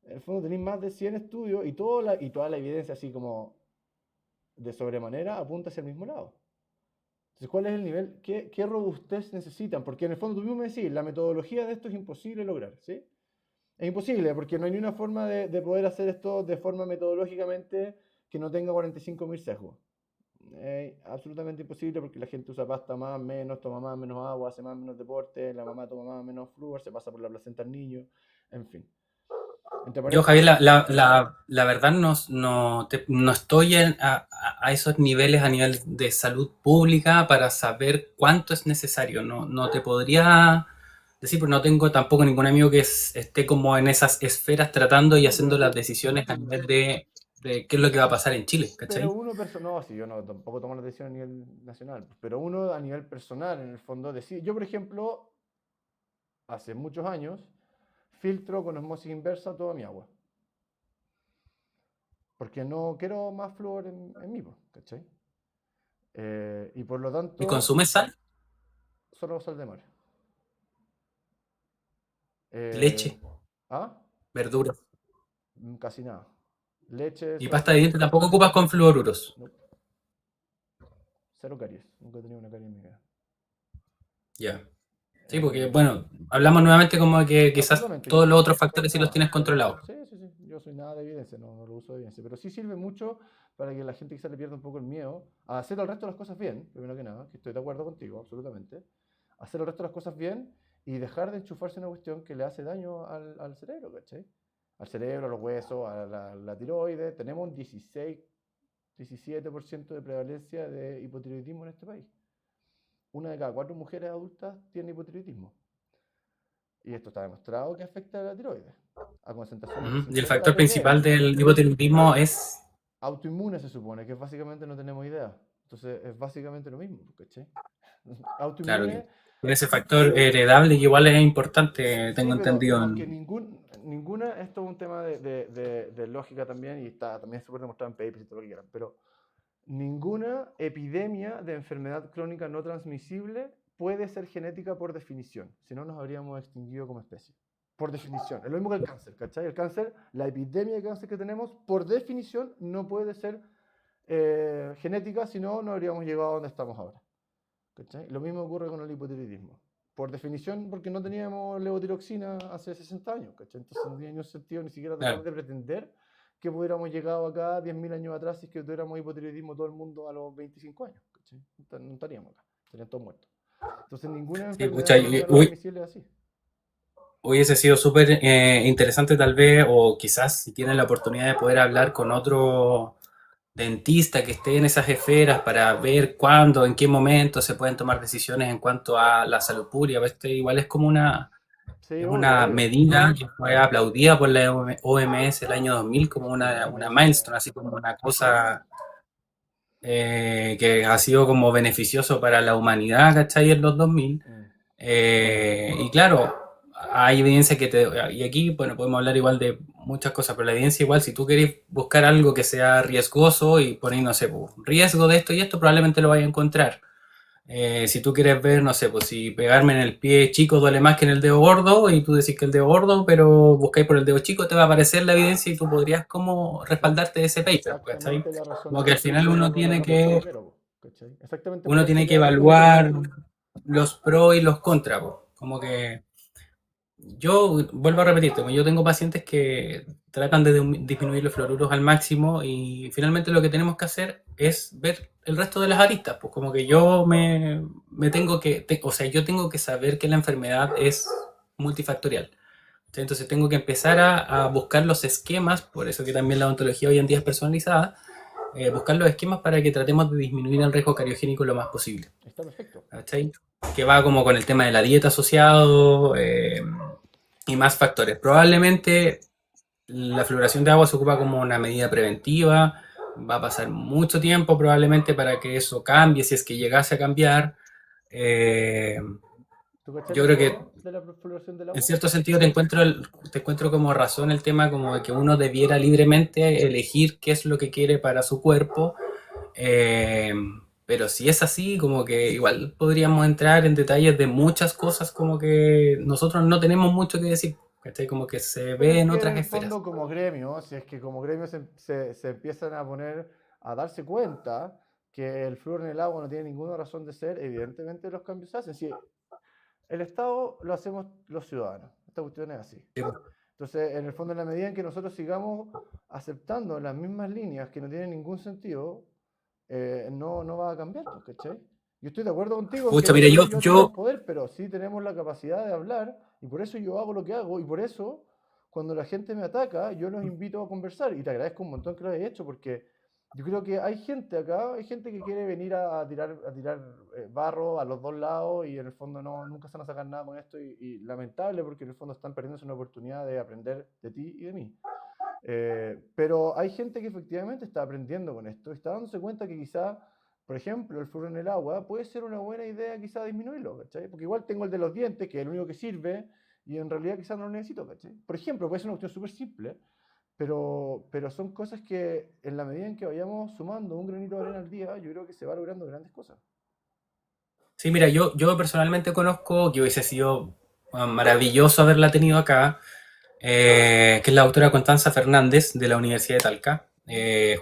En el fondo tenéis más de 100 estudios y toda la evidencia así como de sobremanera apunta hacia el mismo lado. Entonces, ¿cuál es el nivel? ¿Qué robustez necesitan? Porque en el fondo tú mismo me decís, la metodología de esto es imposible lograr, ¿sí? Es imposible, porque no hay ni una forma de poder hacer esto de forma metodológicamente que no tenga 45.000 sesgos. Es absolutamente imposible porque la gente usa pasta más, menos, toma más, menos agua, hace más, menos deporte, la mamá toma más, menos flúor, se pasa por la placenta al niño, en fin. Entre Yo, paréntesis, Javier, la verdad no estoy a esos niveles a nivel de salud pública para saber cuánto es necesario. No te podría decir, porque no tengo tampoco ningún amigo que esté como en esas esferas tratando y no, pero haciendo sí, las decisiones a nivel de qué es lo que va a pasar en Chile, pero ¿cachai? uno personal, no, si yo no tampoco tomo la decisión a nivel nacional, pero uno a nivel personal, en el fondo, decide. Yo, por ejemplo, hace muchos años, filtro con osmosis inversa toda mi agua, porque no quiero más flúor en mí, po, ¿cachai? Y por lo ¿Y tanto, consumes sal? solo sal de mar. Eh, Leche, ¿Ah? verduras. Casi nada. Leche, Y soya pasta de proteína. dientes tampoco ocupas con fluoruros. No, cero caries. Nunca he tenido una carie en mi vida. Ya. Sí, porque, Eh, bueno, hablamos nuevamente como de que quizás Absolutamente, que todos los no, otros factores sí los no. tienes controlados. Sí, sí, sí. Yo soy nada de evidencia, no lo uso de evidencia. Pero sí sirve mucho para que la gente quizá le pierda un poco el miedo a hacer el resto de las cosas bien, primero que nada, que estoy de acuerdo contigo, absolutamente. Hacer el resto de las cosas bien y dejar de enchufarse en una cuestión que le hace daño al cerebro, ¿cachai? Al cerebro, a los huesos, a la tiroides. Tenemos un 16, 17% de prevalencia de hipotiroidismo en este país. Una de cada 4 mujeres adultas tiene hipotiroidismo. Y esto está demostrado que afecta a la tiroides a concentraciones de Ujú. Y el 50 factor principal ppm. del hipotiroidismo es, Autoinmune se supone, que es básicamente no tenemos idea. Entonces es básicamente lo mismo, ¿cachai? claro, Autoinmune, ese factor heredable que igual es importante, sí, tengo pero entendido. aunque ninguna, esto es un tema de lógica también y está también súper demostrado en papers y todo lo que quieran, pero ninguna epidemia de enfermedad crónica no transmisible puede ser genética por definición, si no nos habríamos extinguido como especie. Por definición. Es lo mismo que el cáncer, ¿cachai? El cáncer, la epidemia de cáncer que tenemos, por definición, no puede ser genética, si no, no habríamos llegado a donde estamos ahora. ¿Cachai? Lo mismo ocurre con el hipotiroidismo. Por definición, porque no teníamos levotiroxina hace 60 años, ¿cachai? Entonces no tenía ningún sentido ni siquiera tratar Claro. de pretender que pudiéramos llegado acá 10.000 años atrás y que tuviéramos hipotiroidismo todo el mundo a los 25 años, ¿cachai? No estaríamos acá, estarían todos muertos. Entonces ninguna Sí, enfermedad pucha, crónica no transmisible es así. hubiese sido súper interesante tal vez, o quizás si tienen la oportunidad de poder hablar con otro dentista que esté en esas esferas para ver cuándo, en qué momento se pueden tomar decisiones en cuanto a la salud pública. Pues igual Sí, es obvio, una obvio. medida que fue aplaudida por la OMS el año 2000 como La una OMS, milestone, así como una cosa que ha sido como beneficioso para la humanidad, ¿cachai? En los 2000. mm, Y claro, hay evidencia que te... Y aquí, bueno, podemos hablar igual de muchas cosas, pero la evidencia igual, si tú querés buscar algo que sea riesgoso y poner, no sé, pues, riesgo de esto y esto, probablemente lo vayas a encontrar. Si tú quieres ver, no sé, pues si pegarme en el pie chico duele más que en el dedo gordo y tú decís que el dedo gordo, pero buscáis por el dedo chico, te va a aparecer la evidencia y tú podrías como respaldarte de ese paper, ¿cachai? exactamente la razón Como de que al por qué final estoy de acuerdo con el doctor Otero, ¿cachai? Exactamente por uno eso tiene que leo tanto los evaluar documentos. los pros y los contras, po. Como que yo vuelvo a repetirte, pues, yo tengo pacientes que tratan de disminuir los fluoruros al máximo y finalmente lo que tenemos que hacer es ver el resto de las aristas, pues como que me tengo o sea, yo tengo que saber que la enfermedad es multifactorial. Entonces tengo que empezar a buscar los esquemas, por eso que también la odontología hoy en día es personalizada, buscar los esquemas para que tratemos de disminuir el riesgo cariogénico lo más posible. Está perfecto. ¿Cachai? Que va como con el tema de la dieta asociado y más factores. Probablemente la fluoración de agua se ocupa como una medida preventiva, va a pasar mucho tiempo probablemente para que eso cambie, si es que llegase a cambiar. Eh, ¿Tú cachai yo los creo que pros de la fluoración del en agua? cierto sentido te encuentro como razón el tema como de que uno debiera libremente elegir qué es lo que quiere para su cuerpo. Eh, pero si es así, como que igual podríamos entrar en detalles de muchas cosas como que nosotros no tenemos mucho que decir, ¿cachai? Como que se Pero ve es en que en otras el esferas. fondo como gremio, si es que como gremio se empiezan a poner a darse cuenta que el flúor en el agua no tiene ninguna razón de ser, evidentemente los cambios se hacen. Si el Estado lo hacemos los ciudadanos, esta cuestión es así. Entonces, en el fondo, en la medida en que nosotros sigamos aceptando las mismas líneas que no tienen ningún sentido, no va a cambiar, pues, ¿cachai? Yo estoy de acuerdo contigo en que Pucha, no mira, tengo yo, yo todo el yo, poder, pero sí tenemos la capacidad de hablar y por eso yo hago lo que hago y por eso cuando la gente me ataca yo los invito a conversar y te agradezco un montón que lo hayas hecho porque yo creo que hay gente acá, hay gente que quiere venir a tirar barro a los dos lados y en el fondo nunca se van a sacar nada con esto y lamentable porque en el fondo están perdiéndose una oportunidad de aprender de ti y de mí. Pero hay gente que efectivamente está aprendiendo con esto y está dándose cuenta que quizá, por ejemplo, el flúor en el agua puede ser una buena idea quizá disminuirlo, ¿cachai? Porque igual tengo el de los dientes, que es el único que sirve, y en realidad quizás no lo necesito, ¿cachai? Por ejemplo, puede ser una cuestión súper simple, pero son cosas que en la medida en que vayamos sumando un granito de arena al día, yo creo que se va logrando grandes cosas. sí, mira, yo personalmente conozco que hubiese sido maravilloso haberla tenido acá, que es la doctora Constanza Fernández de la Universidad de Talca,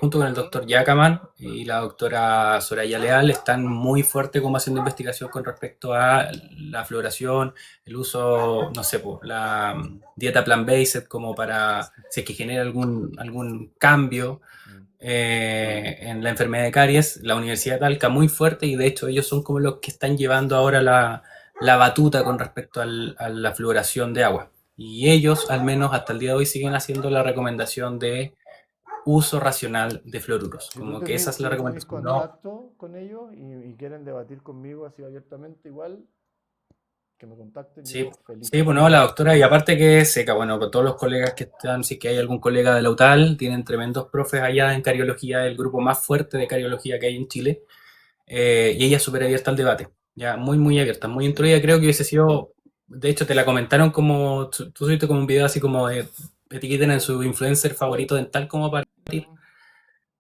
junto con el doctor Yacaman y la doctora Soraya Leal, están muy fuerte como haciendo investigación con respecto a la floración, el uso, no sé, pues, la dieta plant-based como para, si es que genera algún cambio Mm. en la enfermedad de caries, la Universidad de Talca muy fuerte y de hecho ellos son como los que están llevando ahora la batuta con respecto a la fluoración de agua. Y ellos, al menos hasta el día de hoy, siguen haciendo la recomendación de uso racional de fluoruros. Si tú Como que esa tenés, es si la tú tenés recomendación. No, contacto con ellos y quieren debatir conmigo así abiertamente, igual que me contacten, sí, yo feliz. sí, pues no, la doctora, y aparte que es seca, bueno, con todos los colegas que están, si es que hay algún colega de la UTAL, tienen tremendos profes allá en cariología, el grupo más fuerte de cariología que hay en Chile. Y ella es súper abierta al debate, ya muy, muy abierta, muy instruida. Creo que hubiese sido, de hecho, te la comentaron como, tú subiste como un video así como de etiqueten en su influencer favorito dental como para partir.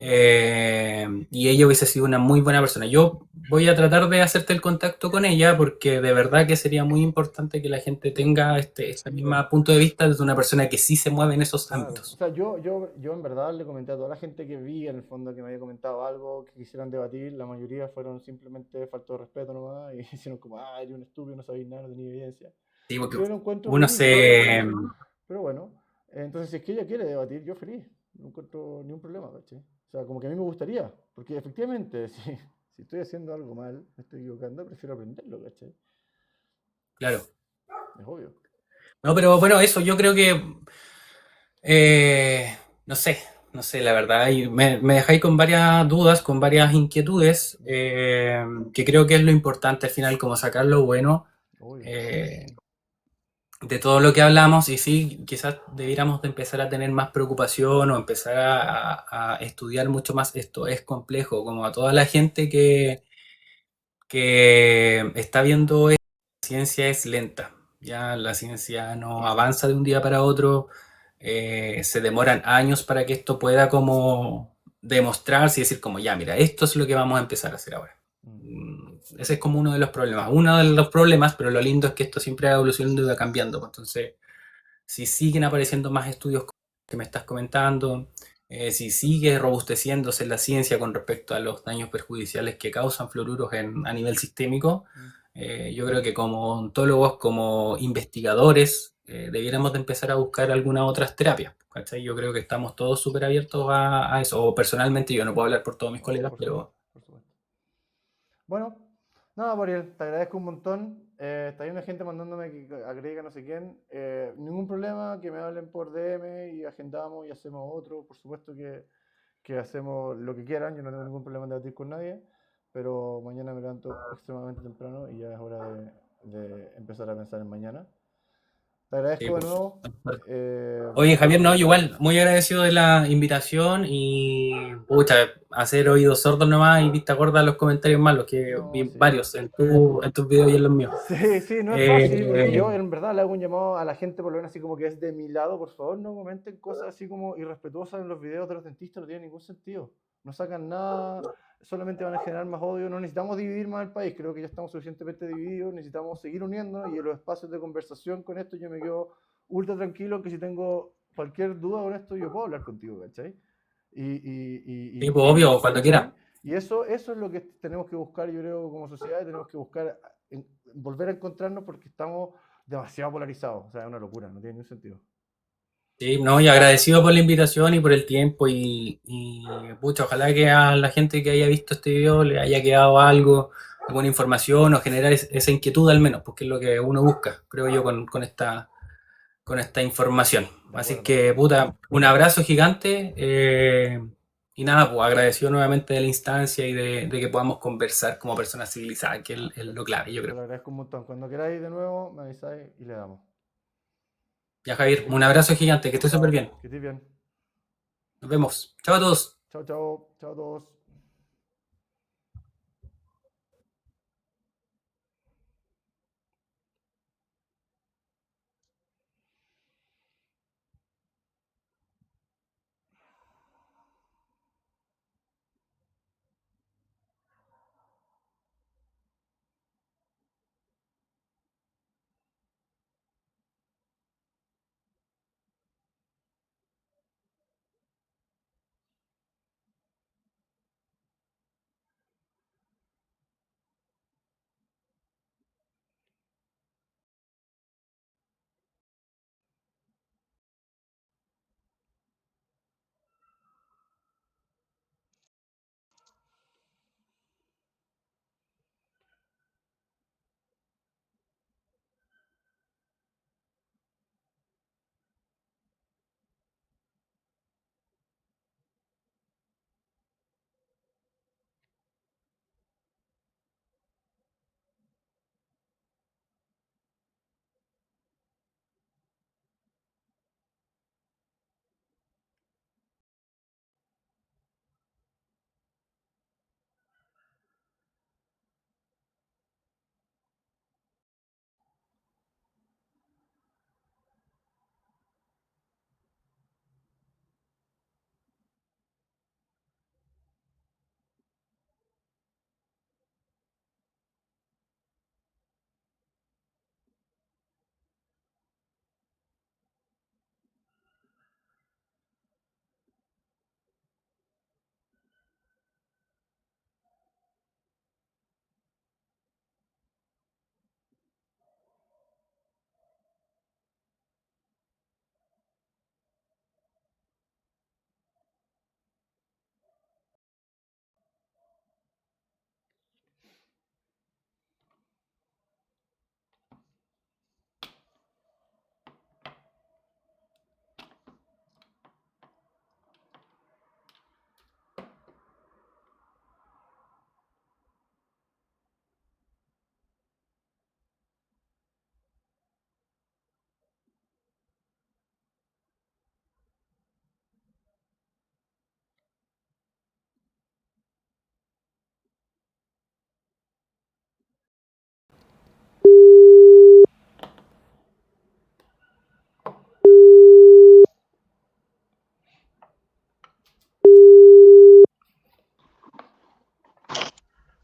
Mm. Y ella hubiese sido una muy buena persona. Yo voy a tratar de hacerte el contacto con ella porque de verdad que sería muy importante que la gente tenga este mismo punto de vista desde una persona que sí se mueve en esos Claro, o ámbitos. sea, yo en verdad le comenté a toda la gente que vi en el fondo que me había comentado algo, que quisieran debatir, la mayoría fueron simplemente falta de respeto nomás y hicieron como, ah, eres un estúpido, no sabéis nada, no tenías evidencia. Sí, Y porque yo lo encuentro uno ridículo, se, pero bueno, entonces si es que ella quiere debatir, yo feliz, no encuentro ni un problema, ¿cachai? O sea, como que a mí me gustaría, porque efectivamente, si estoy haciendo algo mal, me estoy equivocando, prefiero aprenderlo, ¿cachai? claro. Es obvio. No, pero bueno, eso yo creo que Eh, no sé, no sé, la verdad. Y me dejáis con varias dudas, con varias inquietudes, que creo que es lo importante al final, como sacar lo bueno Obvio. eh, de todo lo que hablamos. Y sí, quizás debiéramos de empezar a tener más preocupación o empezar a estudiar mucho más esto. Es complejo, como a toda la gente que está viendo esto, la ciencia es lenta. Ya la ciencia no avanza de un día para otro, se demoran años para que esto pueda como demostrarse y decir como ya, mira, esto es lo que vamos a empezar a hacer ahora. Mm. Ese es como uno de los problemas. Uno de los problemas, pero lo lindo es que esto siempre va evolucionando y va cambiando. Pues. Entonces, si siguen apareciendo más estudios que me estás comentando, si sigue robusteciéndose la ciencia con respecto a los daños perjudiciales que causan fluoruros a nivel sistémico, Mm. yo creo que como ontólogos, como investigadores, debiéramos de empezar a buscar algunas otras terapias. ¿Cachai? Yo creo que estamos todos súper abiertos a eso. O personalmente, yo no puedo hablar por todos mis No, colegas, por supuesto, pero por supuesto. Bueno, nada, Ariel, te agradezco un montón. Está lleno de gente mandándome que agregue a no sé quién. Ningún problema, que me hablen por DM y agendamos y hacemos otro. Por supuesto que hacemos lo que quieran, yo no tengo ningún problema en debatir con nadie, pero mañana me levanto extremadamente temprano y ya es hora de empezar a pensar en mañana. Te sí, agradezco de por nuevo. favor. eh, Oye, Javier, no, yo igual, muy agradecido de la invitación y, pucha, hacer oídos sordos nomás y vista gorda a los comentarios malos, que no, vi sí. varios en tus videos y en los míos. Sí, sí, no es fácil, porque Eh, yo en verdad le hago un llamado a la gente, por lo menos así como que es de mi lado, por favor, no comenten cosas así como irrespetuosas en los videos de los dentistas, no tiene ningún sentido. No sacan nada, solamente van a generar más odio, no necesitamos dividir más el país, creo que ya estamos suficientemente divididos, necesitamos seguir uniéndonos y en los espacios de conversación con esto yo me quedo ultra tranquilo que si tengo cualquier duda con esto yo puedo hablar contigo, ¿cachai? sí, pues, obvio, cuando ¿cachai? quiera. Y eso es lo que tenemos que buscar, yo creo, como sociedad, tenemos que buscar volver a encontrarnos porque estamos demasiado polarizados. O sea, es una locura, no tiene ningún sentido. Sí, no, y agradecido por la invitación y por el tiempo pucha, ojalá que a la gente que haya visto este video le haya quedado algo, alguna información o generar esa inquietud al menos, porque es lo que uno busca, creo yo, con esta información. De Así acuerdo. que, puta, un abrazo gigante y nada, pues agradecido nuevamente de la instancia y de que podamos conversar como personas civilizadas, que es lo clave, yo Te creo. lo agradezco un montón. Cuando queráis de nuevo, me avisáis y le damos. Ya, Javier, un abrazo gigante, que estés súper Chao, bien. que estés bien. Nos vemos. Chao a todos. Chao, chao. Chao a todos.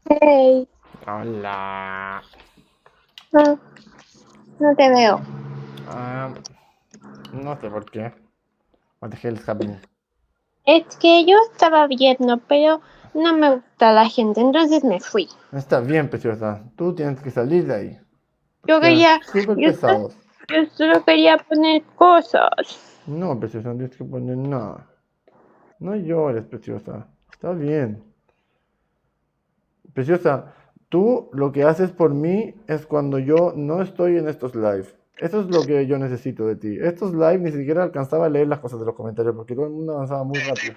Hey, Hola. no, no te veo. Ah, no sé por qué. What the hell is happening? Es que yo estaba viendo, pero no me gusta la gente, entonces me fui. Está bien, preciosa. Tú tienes que salir de ahí. Yo Están quería, súper yo, so- pesados. yo solo quería poner cosas. No, preciosa, no tienes que poner nada. No llores, preciosa. Está bien. Preciosa, tú lo que haces por mí es cuando yo no estoy en estos live. Eso es lo que yo necesito de ti. Estos live ni siquiera alcanzaba a leer las cosas de los comentarios porque todo el mundo avanzaba muy rápido.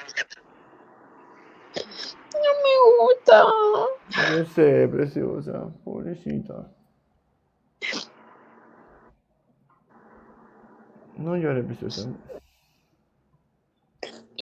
No me gusta. Yo sé, preciosa, pobrecita. No llores, preciosa.